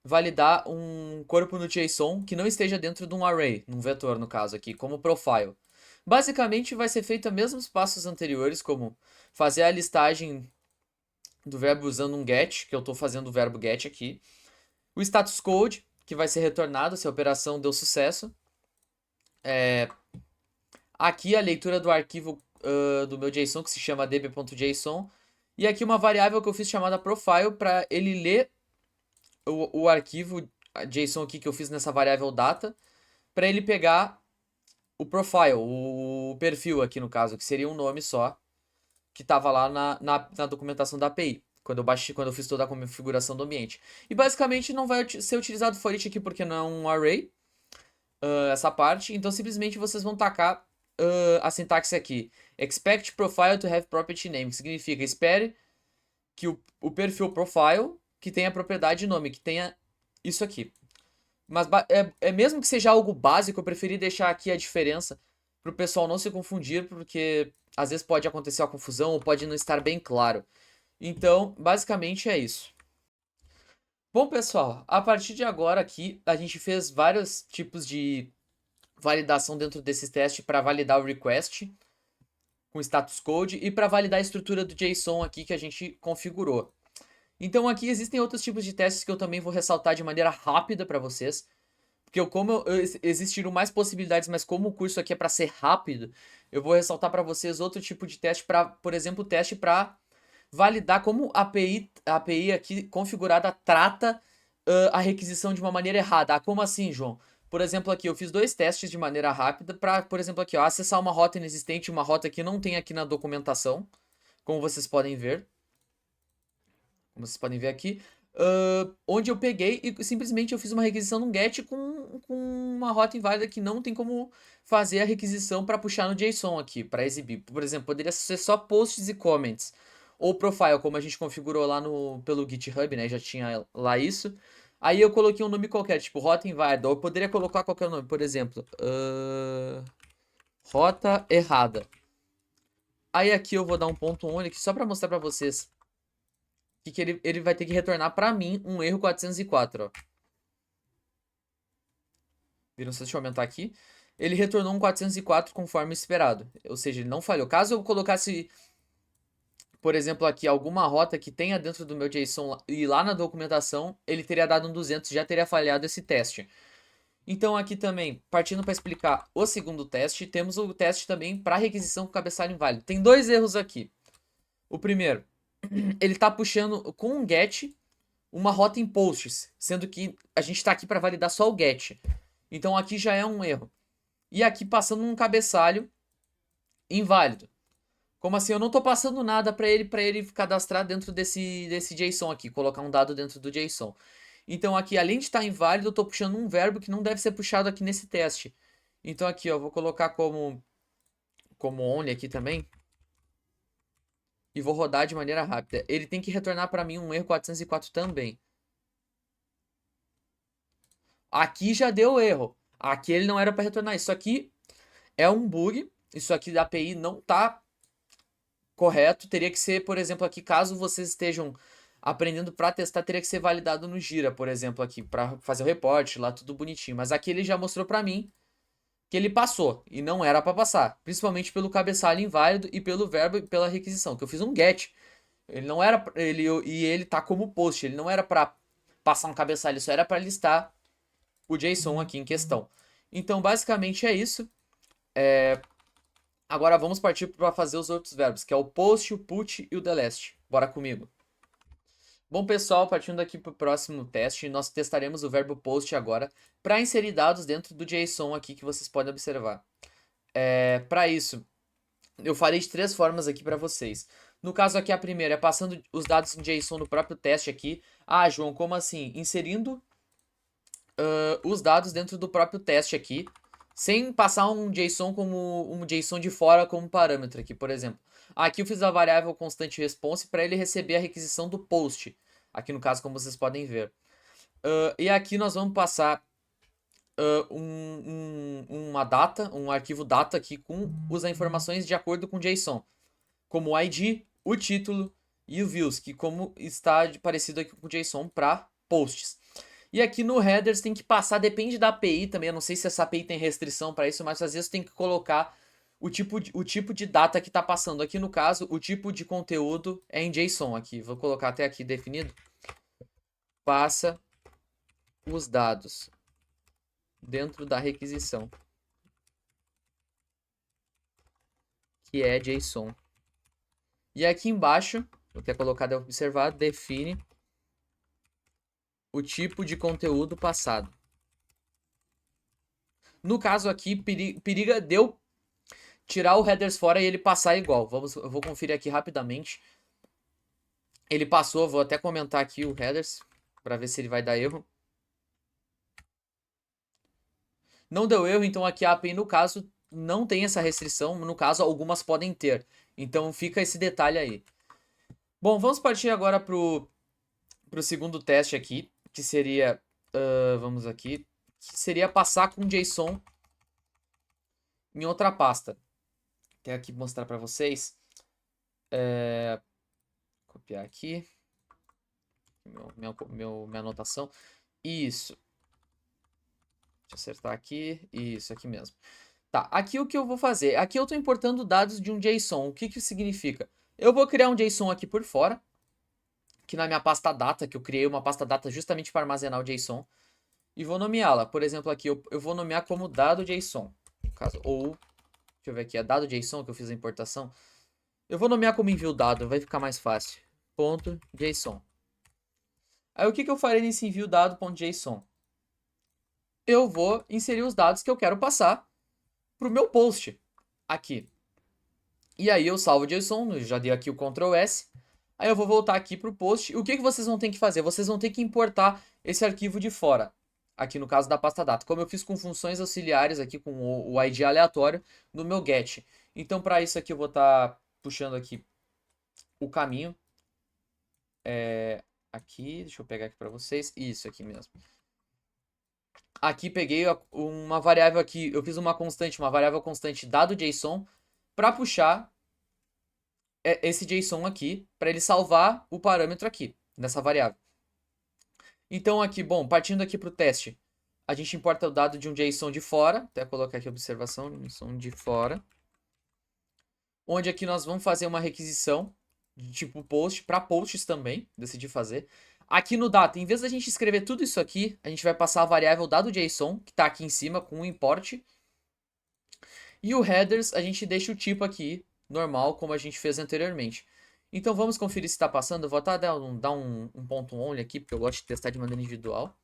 Speaker 1: validar um corpo no JSON que não esteja dentro de um array, num vetor no caso aqui, como profile. Basicamente vai ser feito os mesmos passos anteriores, como fazer a listagem do verbo usando um get, que eu estou fazendo o verbo get aqui, o status code, que vai ser retornado se a operação deu sucesso. Aqui a leitura do arquivo do meu JSON, que se chama db.json. E aqui uma variável que eu fiz chamada profile para ele ler o arquivo JSON aqui que eu fiz nessa variável data, para ele pegar o profile, o perfil aqui no caso, que seria um nome só, que estava lá na documentação da API. Quando eu fiz toda a configuração do ambiente. E basicamente não vai ser utilizado for each aqui porque não é um array, essa parte. Então simplesmente vocês vão tacar a sintaxe aqui. Expect profile to have property name, que significa espere que o perfil profile que tenha propriedade nome, que tenha isso aqui. Mas mesmo que seja algo básico, eu preferi deixar aqui a diferença para o pessoal não se confundir, porque às vezes pode acontecer uma confusão ou pode não estar bem claro. Então, basicamente é isso. Bom, pessoal, a partir de agora aqui, a gente fez vários tipos de validação dentro desses testes para validar o request com status code e para validar a estrutura do JSON aqui que a gente configurou. Então aqui existem outros tipos de testes que eu também vou ressaltar de maneira rápida para vocês, porque existiram mais possibilidades, mas como o curso aqui é para ser rápido, eu vou ressaltar para vocês outro tipo de teste para, por exemplo, teste para validar como a API aqui configurada trata a requisição de uma maneira errada. Ah, como assim, João? Por exemplo, aqui eu fiz dois testes de maneira rápida para, por exemplo, aqui, ó, acessar uma rota inexistente, uma rota que não tem aqui na documentação, como vocês podem ver. Como vocês podem ver aqui. Onde eu peguei e simplesmente eu fiz uma requisição num get com uma rota inválida que não tem como fazer a requisição para puxar no JSON aqui, para exibir. Por exemplo, poderia ser só posts e comments. Ou profile, como a gente configurou lá pelo GitHub, né? Já tinha lá isso. Aí eu coloquei um nome qualquer, tipo rota inválida. Ou eu poderia colocar qualquer nome, por exemplo. Rota errada. Aí aqui eu vou dar um ponto on aqui só para mostrar para vocês que ele vai ter que retornar para mim um erro 404, ó. Viram? Deixa eu aumentar aqui. Ele retornou um 404 conforme esperado. Ou seja, ele não falhou. Caso eu colocasse, por exemplo, aqui alguma rota que tenha dentro do meu JSON e lá na documentação, ele teria dado um 200, já teria falhado esse teste. Então aqui também, partindo para explicar o segundo teste, temos o teste também para requisição com cabeçalho inválido. Tem dois erros aqui. O primeiro, ele está puxando com um get uma rota em posts, sendo que a gente está aqui para validar só o get. Então aqui já é um erro. E aqui passando um cabeçalho inválido. Como assim? Eu não estou passando nada para ele cadastrar dentro desse JSON aqui, colocar um dado dentro do JSON. Então aqui, além de estar inválido, eu estou puxando um verbo que não deve ser puxado aqui nesse teste. Então aqui, ó, vou colocar como only aqui também. E vou rodar de maneira rápida. Ele tem que retornar para mim um erro 404 também. Aqui já deu erro. Aqui ele não era para retornar. Isso aqui é um bug. Isso aqui da API não tá correto. Teria que ser, por exemplo, aqui, caso vocês estejam aprendendo para testar, teria que ser validado no Gira, por exemplo, aqui, para fazer o reporte lá, tudo bonitinho. Mas aqui ele já mostrou para mim que ele passou e não era para passar, principalmente pelo cabeçalho inválido e pelo verbo e pela requisição, que eu fiz um get. Ele não era ele tá como post, ele não era para passar um cabeçalho, só era para listar o JSON aqui em questão. Então, basicamente é isso. Agora vamos partir para fazer os outros verbos, que é o post, o put e o delete. Bora comigo. Bom, pessoal, partindo aqui para o próximo teste, nós testaremos o verbo post agora para inserir dados dentro do JSON aqui que vocês podem observar. Para isso, eu farei de 3 formas aqui para vocês. No caso aqui, a primeira é passando os dados em JSON no próprio teste aqui. Ah, João, como assim? Inserindo os dados dentro do próprio teste aqui, sem passar um JSON como um JSON de fora como parâmetro aqui, por exemplo. Aqui eu fiz a variável constante response para ele receber a requisição do post. Aqui no caso, como vocês podem ver. E aqui nós vamos passar uma data, um arquivo data aqui com as informações de acordo com JSON, como o ID, o título e o views, que como está parecido aqui com o JSON para posts. E aqui no headers tem que passar, depende da API também, eu não sei se essa API tem restrição para isso, mas às vezes tem que colocar o tipo de data que está passando. Aqui no caso, o tipo de conteúdo é em JSON aqui, vou colocar até aqui definido. Passa os dados dentro da requisição, que é JSON. E aqui embaixo, vou ter colocado observado, define o tipo de conteúdo passado. No caso aqui, periga deu tirar o headers fora e ele passar igual. Eu vou conferir aqui rapidamente. Ele passou, vou até comentar aqui o headers para ver se ele vai dar erro. Não deu erro, então aqui a API no caso não tem essa restrição, no caso algumas podem ter. Então fica esse detalhe aí. Bom, vamos partir agora pro segundo teste aqui, que seria, vamos aqui, que seria passar com JSON em outra pasta. Tenho aqui mostrar para vocês. Copiar aqui. Minha anotação. Isso. Deixa eu acertar aqui. Isso, aqui mesmo. Tá, aqui o que eu vou fazer? Aqui eu estou importando dados de um JSON. O que que significa? Eu vou criar um JSON aqui por fora. Aqui na minha pasta data, que eu criei uma pasta data justamente para armazenar o JSON. E vou nomeá-la. Por exemplo, aqui eu vou nomear como dado JSON. No caso, ou, deixa eu ver aqui, é dado JSON que eu fiz a importação. Eu vou nomear como envio dado, vai ficar mais fácil. .json. Aí o que eu farei nesse envio dado.json? Eu vou inserir os dados que eu quero passar para o meu post aqui. E aí eu salvo o JSON, já dei aqui o Ctrl S. Aí eu vou voltar aqui para o post. E o que vocês vão ter que fazer? Vocês vão ter que importar esse arquivo de fora. Aqui no caso da pasta data. Como eu fiz com funções auxiliares aqui com o ID aleatório no meu get. Então para isso aqui eu vou estar puxando aqui o caminho. Aqui, deixa eu pegar aqui para vocês. Isso aqui mesmo. Aqui peguei uma variável aqui, eu fiz uma variável constante dado JSON para puxar esse JSON aqui, para ele salvar o parâmetro aqui, nessa variável. Então aqui, bom, partindo aqui para o teste, a gente importa o dado de um JSON de fora, até colocar aqui a observação, JSON de fora, onde aqui nós vamos fazer uma requisição de tipo post, para posts também, decidi fazer. Aqui no data, em vez da gente escrever tudo isso aqui, a gente vai passar a variável dado.json, que está aqui em cima com o import. E o headers, a gente deixa o tipo aqui, normal, como a gente fez anteriormente. Então vamos conferir se está passando. Eu vou até dar um ponto only aqui, porque eu gosto de testar de maneira individual.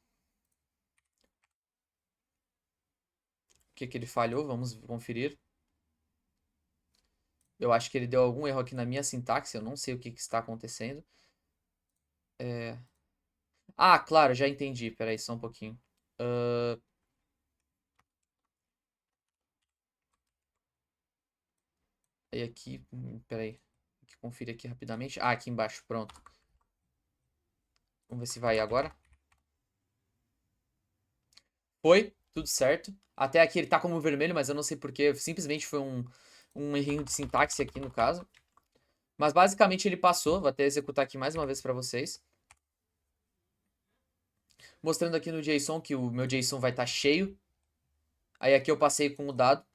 Speaker 1: O que ele falhou? Vamos conferir. Eu acho que ele deu algum erro aqui na minha sintaxe, eu não sei o que está acontecendo. Ah, claro, já entendi. Peraí, só um pouquinho. Aí aqui, peraí. Conferir aqui rapidamente. Ah, aqui embaixo, pronto. Vamos ver se vai agora. Foi, tudo certo. Até aqui ele tá como vermelho, mas eu não sei porquê. Simplesmente foi um errinho de sintaxe aqui no caso. Mas basicamente ele passou. Vou até executar aqui mais uma vez para vocês. Mostrando aqui no JSON que o meu JSON vai estar cheio. Aí aqui eu passei com o dado.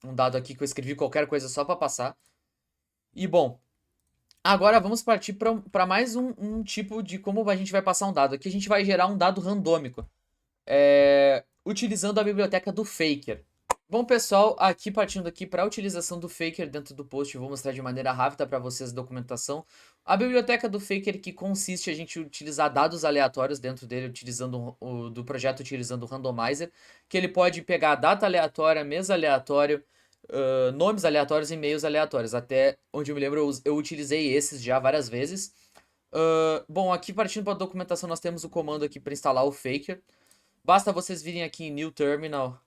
Speaker 1: Um dado aqui que eu escrevi qualquer coisa só para passar. E bom, agora vamos partir para mais um tipo de como a gente vai passar um dado. Aqui a gente vai gerar um dado randômico. Utilizando a biblioteca do Faker. Bom, pessoal, aqui partindo aqui para a utilização do Faker dentro do post, eu vou mostrar de maneira rápida para vocês a documentação. A biblioteca do Faker, que consiste a gente utilizar dados aleatórios dentro dele, utilizando do projeto utilizando o randomizer, que ele pode pegar data aleatória, mês aleatório, nomes aleatórios e e-mails aleatórios. Até onde eu me lembro, eu utilizei esses já várias vezes. Bom, aqui partindo para a documentação, nós temos o comando aqui para instalar o Faker. Basta vocês virem aqui em New Terminal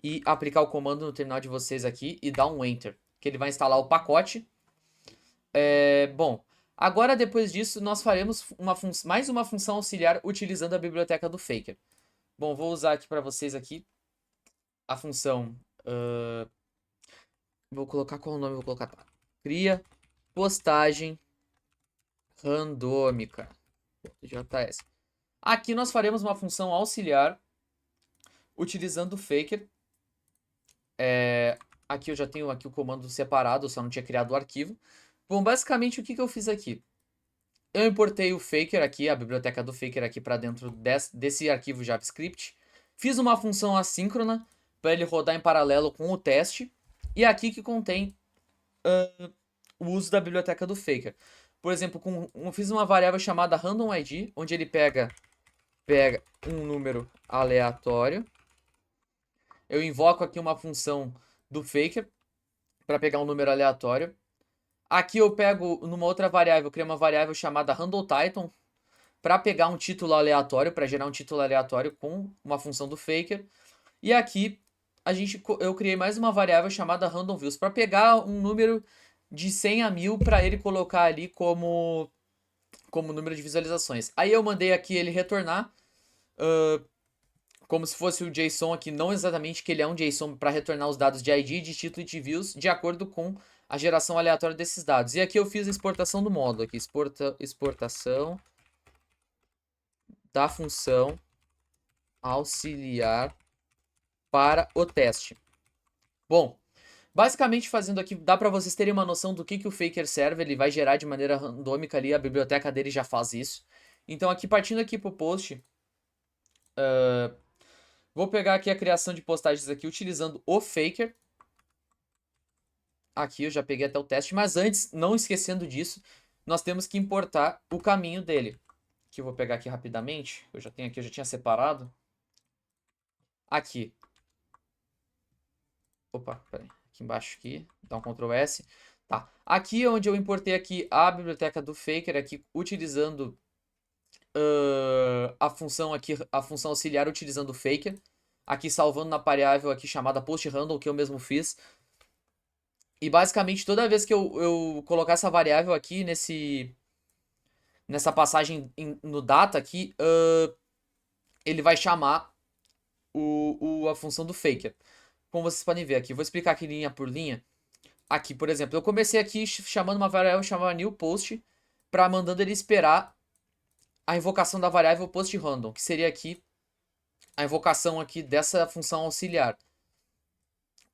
Speaker 1: e aplicar o comando no terminal de vocês aqui e dar um Enter, que ele vai instalar o pacote. Bom, agora depois disso nós faremos mais uma função auxiliar utilizando a biblioteca do Faker. Bom, vou usar aqui para vocês aqui a função... vou colocar qual nome? Vou colocar... Cria postagem randômica. JS. Aqui nós faremos uma função auxiliar utilizando o Faker. Aqui eu já tenho aqui o comando separado, eu só não tinha criado o arquivo. Bom, basicamente o que eu fiz aqui? Eu importei o Faker aqui, a biblioteca do Faker aqui para dentro desse arquivo JavaScript. Fiz uma função assíncrona para ele rodar em paralelo com o teste. E aqui que contém o uso da biblioteca do Faker. Por exemplo, eu fiz uma variável chamada randomID, onde ele pega um número aleatório. Eu invoco aqui uma função do Faker para pegar um número aleatório. Aqui eu pego, numa outra variável, eu crio uma variável chamada handleTitle para pegar um título aleatório, para gerar um título aleatório com uma função do Faker. E aqui eu criei mais uma variável chamada randomViews para pegar um número de 100 a 1000 para ele colocar ali como número de visualizações. Aí eu mandei aqui ele retornar como se fosse o JSON aqui, não exatamente que ele é um JSON para retornar os dados de ID, de título e de views, de acordo com a geração aleatória desses dados. E aqui eu fiz a exportação do módulo, aqui, exportação da função auxiliar para o teste. Bom, basicamente fazendo aqui, dá para vocês terem uma noção do que o Faker serve, ele vai gerar de maneira randômica ali, a biblioteca dele já faz isso. Então aqui, partindo aqui pro post, vou pegar aqui a criação de postagens aqui utilizando o Faker. Aqui eu já peguei até o teste, mas antes, não esquecendo disso, nós temos que importar o caminho dele. Que eu vou pegar aqui rapidamente, eu já tenho aqui, eu já tinha separado. Aqui. Opa, peraí. Aqui embaixo aqui, dá um Ctrl S. Tá. Aqui onde eu importei aqui a biblioteca do Faker, aqui utilizando a função auxiliar utilizando o Faker. Aqui salvando na variável aqui chamada postRandom, que eu mesmo fiz. E basicamente toda vez que eu colocar essa variável aqui nessa passagem no data aqui, ele vai chamar a função do Faker. Como vocês podem ver aqui, vou explicar aqui linha por linha. Aqui, por exemplo, eu comecei aqui chamando uma variável chamada newPost, para mandando ele esperar a invocação da variável postRandom, que seria aqui a invocação aqui dessa função auxiliar.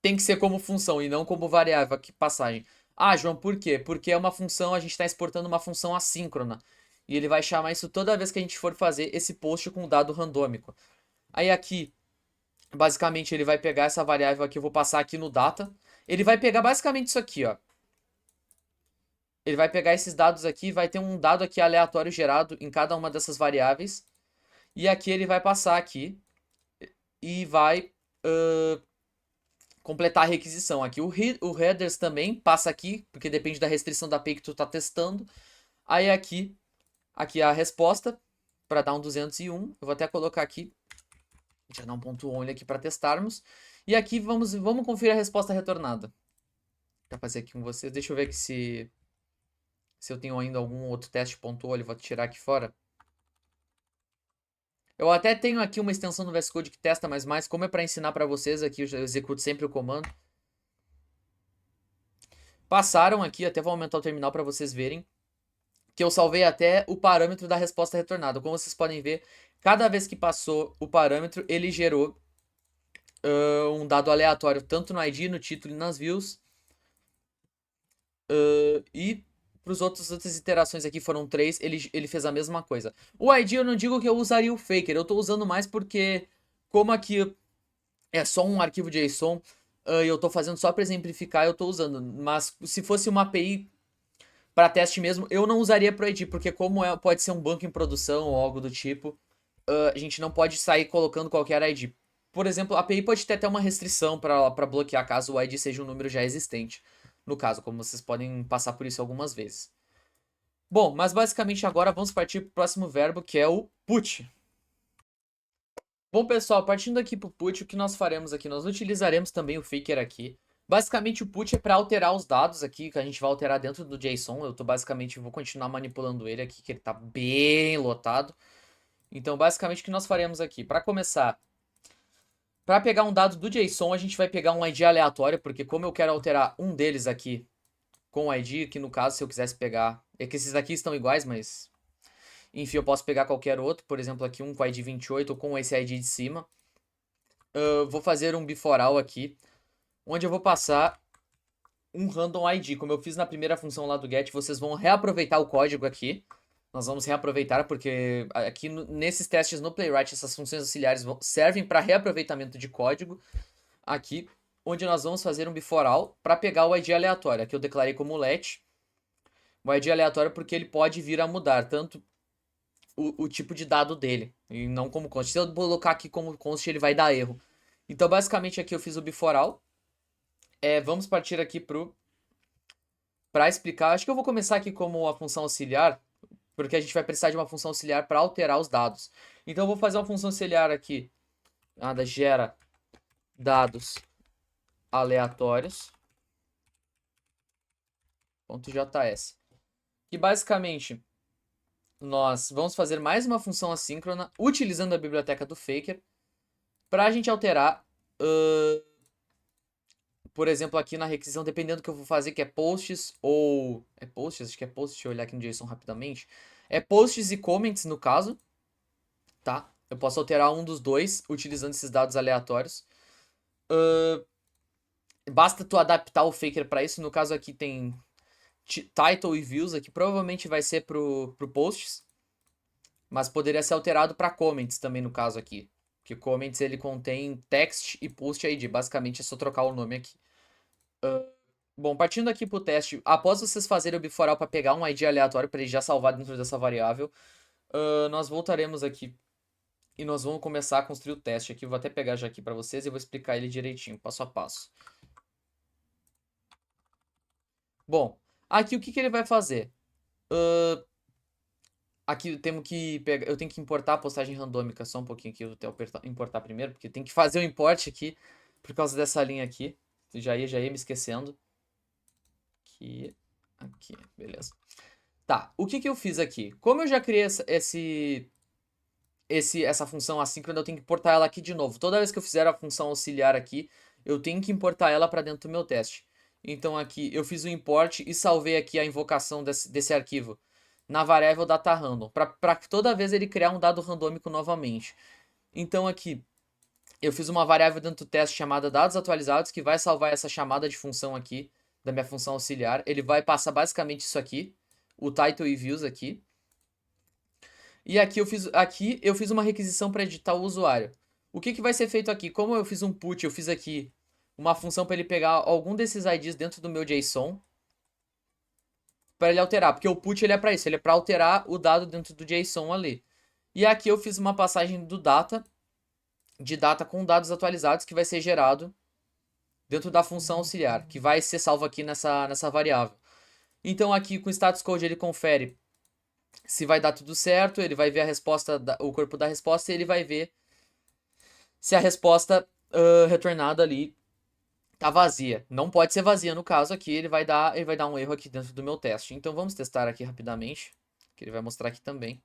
Speaker 1: Tem que ser como função e não como variável aqui, passagem. Ah, João, por quê? Porque é uma função, a gente está exportando uma função assíncrona. E ele vai chamar isso toda vez que a gente for fazer esse post com dado randômico. Aí aqui, basicamente, ele vai pegar essa variável aqui, eu vou passar aqui no data. Ele vai pegar basicamente isso aqui, ó. Ele vai pegar esses dados aqui, vai ter um dado aqui aleatório gerado em cada uma dessas variáveis. E aqui ele vai passar aqui e vai completar a requisição. Aqui o headers também passa aqui, porque depende da restrição da API que tu está testando. Aí aqui a resposta para dar um 201. Eu vou até colocar aqui, já dar um ponto only aqui para testarmos. E aqui vamos conferir a resposta retornada. Para fazer aqui com vocês. Deixa eu ver aqui se eu tenho ainda algum outro teste ponto only. Vou tirar aqui fora. Eu até tenho aqui uma extensão no VS Code que testa, mas mais como é para ensinar para vocês aqui, eu executo sempre o comando. Passaram aqui, até vou aumentar o terminal para vocês verem, que eu salvei até o parâmetro da resposta retornada. Como vocês podem ver, cada vez que passou o parâmetro, ele gerou um dado aleatório, tanto no ID, no título e nas views. E para as outras iterações aqui, foram 3, ele fez a mesma coisa. O ID eu não digo que eu usaria o Faker, eu estou usando mais porque, como aqui é só um arquivo JSON, eu estou fazendo só para exemplificar, eu estou usando. Mas se fosse uma API para teste mesmo, eu não usaria pro ID, porque como pode ser um banco em produção ou algo do tipo, a gente não pode sair colocando qualquer ID. por exemplo, a API pode ter até uma restrição para bloquear caso o ID seja um número já existente. No caso, como vocês podem passar por isso algumas vezes. Bom, mas basicamente agora vamos partir para o próximo verbo, que é o put. Bom, pessoal, partindo aqui para o put, o que nós faremos aqui? Nós utilizaremos também o faker aqui. Basicamente, o put é para alterar os dados aqui, que a gente vai alterar dentro do JSON. Eu vou continuar manipulando ele aqui, que ele está bem lotado. Então, basicamente, o que nós faremos aqui? Para começar, para pegar um dado do JSON, a gente vai pegar um ID aleatório, porque como eu quero alterar um deles aqui com o ID, que no caso, se eu quisesse pegar... É que esses aqui estão iguais, mas... Enfim, eu posso pegar qualquer outro, por exemplo, aqui um com ID 28 ou com esse ID de cima. Vou fazer um biforal aqui, onde eu vou passar um random ID. Como eu fiz na primeira função lá do get, vocês vão reaproveitar o código aqui. Nós vamos reaproveitar porque aqui nesses testes no Playwright, essas funções auxiliares servem para reaproveitamento de código. Aqui, onde nós vamos fazer um biforal para pegar o ID aleatório. Aqui eu declarei como let. O ID aleatório porque ele pode vir a mudar, tanto o tipo de dado dele, e não como const. Se eu colocar aqui como const, ele vai dar erro. Então, basicamente, aqui eu fiz o biforal. Vamos partir aqui para explicar. Acho que eu vou começar aqui como a função auxiliar, porque a gente vai precisar de uma função auxiliar para alterar os dados. Então, eu vou fazer uma função auxiliar aqui. Nada, gera dados aleatórios. .js. E basicamente, nós vamos fazer mais uma função assíncrona utilizando a biblioteca do Faker para a gente alterar, por exemplo, aqui na requisição, dependendo do que eu vou fazer, que é posts ou... É posts? Acho que é posts, deixa eu olhar aqui no JSON rapidamente. É posts e comments no caso, tá? Eu posso alterar um dos dois utilizando esses dados aleatórios. Basta tu adaptar o Faker para isso. No caso aqui tem title e views, aqui provavelmente vai ser pro posts. Mas poderia ser alterado para comments também no caso aqui. Porque comments ele contém text e post ID. Basicamente é só trocar o nome aqui. Bom, partindo aqui pro teste, após vocês fazerem o biforal para pegar um ID aleatório para ele já salvar dentro dessa variável, nós voltaremos aqui e nós vamos começar a construir o teste aqui. Eu vou até pegar já aqui para vocês e vou explicar ele direitinho, passo a passo. Bom, aqui o que ele vai fazer? Aqui eu tenho que importar a postagem randômica, só um pouquinho aqui, eu vou até importar primeiro, porque tem que fazer o import aqui, por causa dessa linha aqui. Já ia me esquecendo. Aqui, beleza. Tá, o que eu fiz aqui? Como eu já criei essa função assíncrona, eu tenho que importar ela aqui de novo. Toda vez que eu fizer a função auxiliar aqui, eu tenho que importar ela para dentro do meu teste. Então aqui eu fiz o import e salvei aqui a invocação desse arquivo na variável data random, para toda vez ele criar um dado randômico novamente. Então aqui eu fiz uma variável dentro do teste chamada dados atualizados, que vai salvar essa chamada de função aqui, da minha função auxiliar. Ele vai passar basicamente isso aqui, o title e views aqui. E aqui eu fiz uma requisição para editar o usuário. O que vai ser feito aqui? Como eu fiz um put, eu fiz aqui uma função para ele pegar algum desses IDs dentro do meu JSON para ele alterar, porque o put ele é para isso, ele é para alterar o dado dentro do JSON ali. E aqui eu fiz uma passagem de data com dados atualizados que vai ser gerado dentro da função auxiliar, que vai ser salvo aqui nessa variável. Então aqui com o status code ele confere se vai dar tudo certo, ele vai ver a resposta, o corpo da resposta, e ele vai ver se a resposta retornada ali tá vazia. Não pode ser vazia no caso aqui, ele vai dar um erro aqui dentro do meu teste. Então vamos testar aqui rapidamente, que ele vai mostrar aqui também.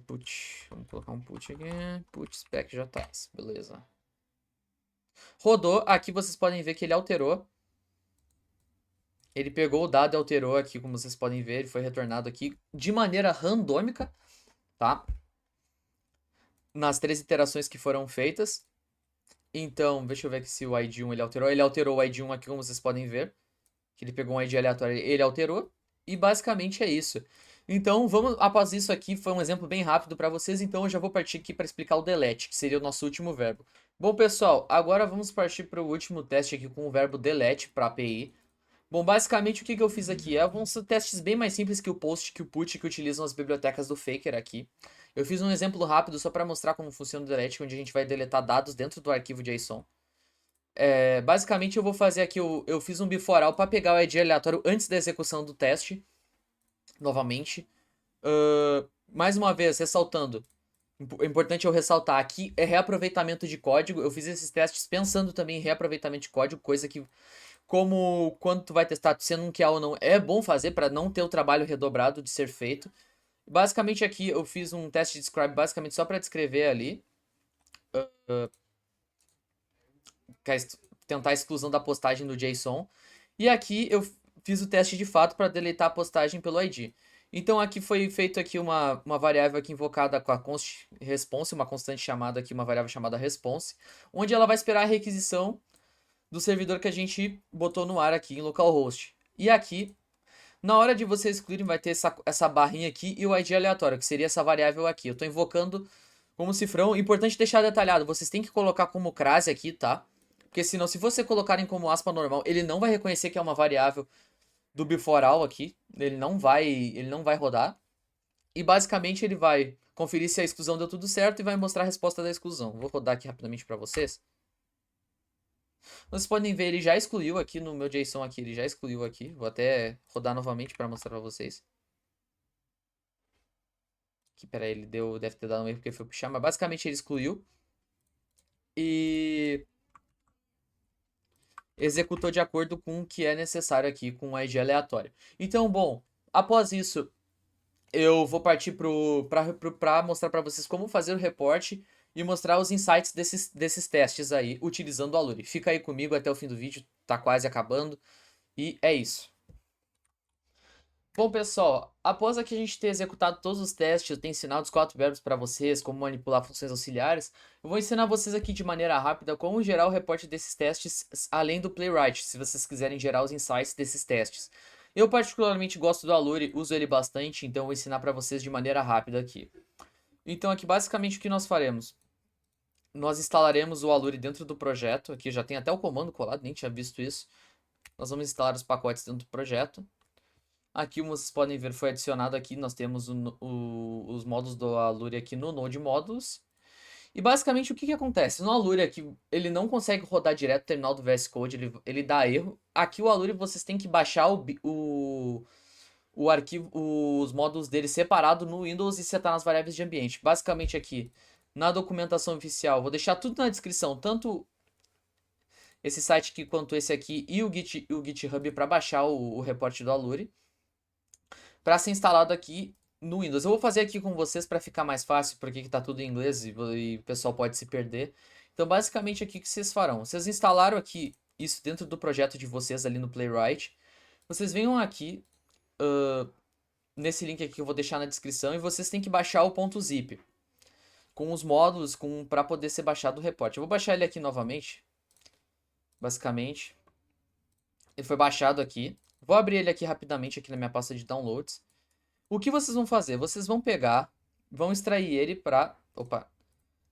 Speaker 1: Put, vamos colocar um put aqui, put spec js, beleza. Rodou, aqui vocês podem ver que ele alterou. Ele pegou o dado e alterou aqui, como vocês podem ver, ele foi retornado aqui de maneira randômica, tá? Nas 3 iterações que foram feitas. Então, deixa eu ver aqui se o ID1 ele alterou. Ele alterou o ID1 aqui, como vocês podem ver. Que ele pegou um ID aleatório, ele alterou. E basicamente é isso. Então, após isso aqui, foi um exemplo bem rápido para vocês. Então, eu já vou partir aqui para explicar o delete, que seria o nosso último verbo. Bom, pessoal, agora vamos partir para o último teste aqui com o verbo delete para API. Bom, basicamente o que eu fiz aqui? Vão ser testes bem mais simples que o post, que o put, que utilizam as bibliotecas do Faker aqui. Eu fiz um exemplo rápido só para mostrar como funciona o delete, onde a gente vai deletar dados dentro do arquivo JSON. Basicamente eu vou fazer aqui, eu fiz um beforal para pegar o ID aleatório antes da execução do teste, novamente. Mais uma vez, ressaltando, é importante eu ressaltar aqui, é reaproveitamento de código. Eu fiz esses testes pensando também em reaproveitamento de código, coisa que, como quando tu vai testar, se não quer ou não, é bom fazer para não ter o trabalho redobrado de ser feito. Basicamente aqui eu fiz um teste de describe basicamente só para descrever ali, tentar a exclusão da postagem do JSON. E aqui eu fiz o teste de fato para deletar a postagem pelo ID. Então aqui foi feito aqui uma variável aqui invocada com a const response, uma constante chamada aqui, uma variável chamada response, onde ela vai esperar a requisição do servidor que a gente botou no ar aqui em localhost. E aqui, na hora de vocês excluírem, vai ter essa barrinha aqui e o ID aleatório, que seria essa variável aqui. Eu estou invocando como cifrão. Importante deixar detalhado, vocês têm que colocar como crase aqui, tá? Porque senão, se você colocarem como aspa normal, ele não vai reconhecer que é uma variável do before all aqui. Ele não vai rodar. E basicamente ele vai conferir se a exclusão deu tudo certo e vai mostrar a resposta da exclusão. Vou rodar aqui rapidamente para vocês. Vocês podem ver, ele já excluiu aqui no meu JSON aqui, ele já excluiu aqui. Vou até rodar novamente para mostrar para vocês. Aqui, peraí, ele deve ter dado um erro porque foi puxar, mas basicamente ele excluiu. E executou de acordo com o que é necessário aqui com o ID aleatório. Então, bom, após isso, eu vou partir para mostrar para vocês como fazer o reporte e mostrar os insights desses testes aí, utilizando o Aluri. Fica aí comigo até o fim do vídeo, tá quase acabando, e é isso. Bom, pessoal, após aqui a gente ter executado todos os testes, eu tenho ensinado os 4 verbos para vocês, como manipular funções auxiliares, eu vou ensinar vocês aqui de maneira rápida como gerar o reporte desses testes, além do Playwright, se vocês quiserem gerar os insights desses testes. Eu particularmente gosto do Aluri, uso ele bastante, então eu vou ensinar para vocês de maneira rápida aqui. Então aqui basicamente o que nós faremos? Nós instalaremos o Aluri dentro do projeto, aqui já tem até o comando colado, nem tinha visto isso. Nós vamos instalar os pacotes dentro do projeto. Aqui, como vocês podem ver, foi adicionado aqui, nós temos os módulos do Aluri aqui no Node Modules. E basicamente o que acontece? No Aluri aqui, ele não consegue rodar direto o terminal do VS Code, ele dá erro. Aqui o Aluri vocês têm que baixar o arquivo, os módulos dele separado no Windows e setar nas variáveis de ambiente. Basicamente aqui, na documentação oficial, vou deixar tudo na descrição, tanto esse site aqui quanto esse aqui e o GitHub para baixar o reporte do Aluri, para ser instalado aqui no Windows. Eu vou fazer aqui com vocês para ficar mais fácil, porque está tudo em inglês e o pessoal pode se perder. Então, basicamente, aqui o que vocês farão? Vocês instalaram aqui isso dentro do projeto de vocês ali no Playwright. Vocês venham aqui, nesse link aqui que eu vou deixar na descrição, e vocês têm que baixar o .zip com os módulos para poder ser baixado o reporte. Eu vou baixar ele aqui novamente. Basicamente, ele foi baixado aqui. Vou abrir ele aqui rapidamente aqui na minha pasta de downloads. O que vocês vão fazer? Vocês vão pegar, vão extrair ele para... Opa!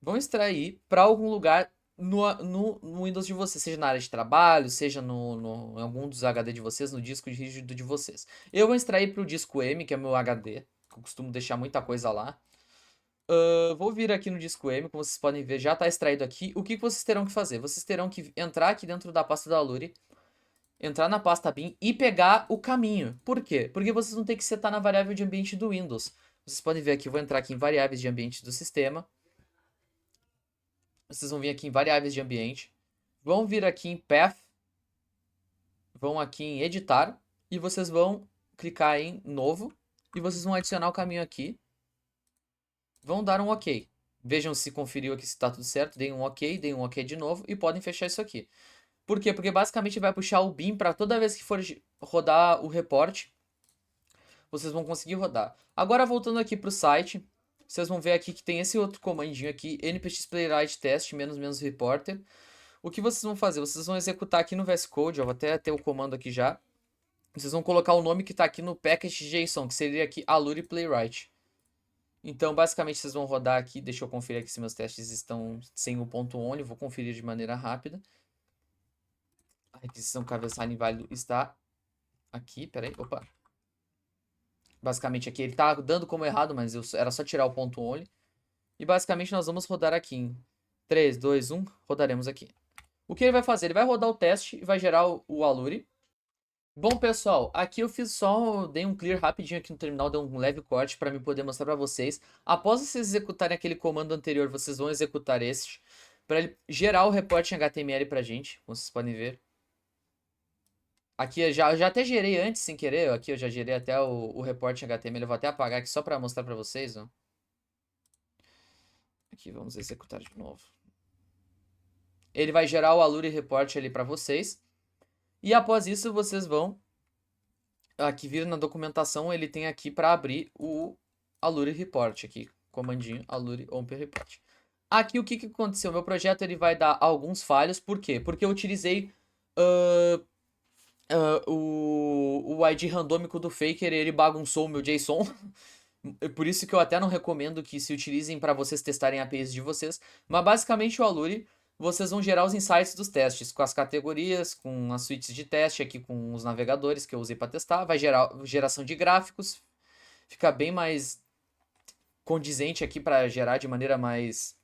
Speaker 1: Vão extrair para algum lugar no Windows de vocês, seja na área de trabalho, seja em algum dos HD de vocês, no disco rígido de vocês. Eu vou extrair para o disco M, que é meu HD, que eu costumo deixar muita coisa lá. Vou vir aqui no disco M, como vocês podem ver, já está extraído aqui. O que vocês terão que fazer? Vocês terão que entrar aqui dentro da pasta da Aluri, entrar na pasta bin e pegar o caminho. Por quê? Porque vocês vão ter que setar na variável de ambiente do Windows. Vocês podem ver aqui, eu vou entrar aqui em variáveis de ambiente do sistema. Vocês vão vir aqui em variáveis de ambiente. Vão vir aqui em Path. Vão aqui em editar. E vocês vão clicar em novo. E vocês vão adicionar o caminho aqui. Vão dar um OK. Vejam se conferiu aqui se está tudo certo. Deem um OK de novo. E podem fechar isso aqui. Por quê? Porque basicamente vai puxar o bin para toda vez que for rodar o reporte, vocês vão conseguir rodar. Agora voltando aqui para o site, vocês vão ver aqui que tem esse outro comandinho aqui, npx playwright test -- reporter. O que vocês vão fazer? Vocês vão executar aqui no VS Code, eu vou até ter o comando aqui já. Vocês vão colocar o nome que está aqui no package.json, que seria aqui Aluri Playwright. Então, basicamente, vocês vão rodar aqui. Deixa eu conferir aqui se meus testes estão sem o .only. Vou conferir de maneira rápida. A requisição cabeçalho inválido está aqui, peraí, opa. Basicamente aqui, ele tá dando como errado, mas era só tirar o ponto only. E basicamente nós vamos rodar aqui em 3, 2, 1, rodaremos aqui. O que ele vai fazer? Ele vai rodar o teste e vai gerar o Aluri. Bom, pessoal, aqui eu fiz só, dei um clear rapidinho aqui no terminal, dei um leve corte para me poder mostrar para vocês. Após vocês executarem aquele comando anterior, vocês vão executar este, para ele gerar o reporte em HTML pra gente, como vocês podem ver. Aqui eu já até gerei antes, sem querer, aqui eu já gerei até o reporte em HTML, eu vou até apagar aqui só para mostrar para vocês, ó. Aqui, vamos executar de novo. Ele vai gerar o Aluri Report ali para vocês. E após isso, vocês vão aqui vir na documentação, ele tem aqui para abrir o Aluri Report aqui, comandinho Aluri Open Report. Aqui o que aconteceu? Meu projeto ele vai dar alguns falhos, por quê? Porque eu utilizei o ID randômico do Faker, ele bagunçou o meu JSON. Por isso que eu até não recomendo que se utilizem para vocês testarem APIs de vocês. Mas basicamente o Aluri, vocês vão gerar os insights dos testes, com as categorias, com as suítes de teste aqui, com os navegadores que eu usei para testar. Vai gerar geração de gráficos, fica bem mais condizente aqui para gerar de maneira mais...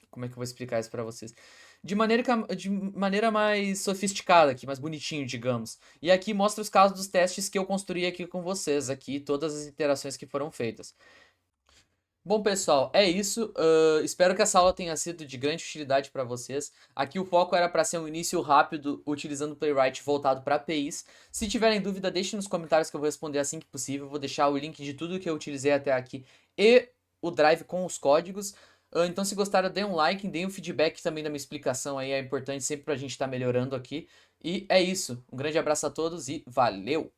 Speaker 1: Como é que eu vou explicar isso para vocês? De maneira mais sofisticada aqui, mais bonitinho, digamos. E aqui mostra os casos dos testes que eu construí aqui com vocês, aqui todas as interações que foram feitas. Bom, pessoal, é isso. Espero que essa aula tenha sido de grande utilidade para vocês. Aqui o foco era para ser um início rápido, utilizando o Playwright voltado para APIs. Se tiverem dúvida, deixem nos comentários que eu vou responder assim que possível. Vou deixar o link de tudo que eu utilizei até aqui e o drive com os códigos. Então, se gostaram, deem um like, deem um feedback também da minha explicação aí, é importante sempre pra gente estar melhorando aqui. E é isso. Um grande abraço a todos e valeu!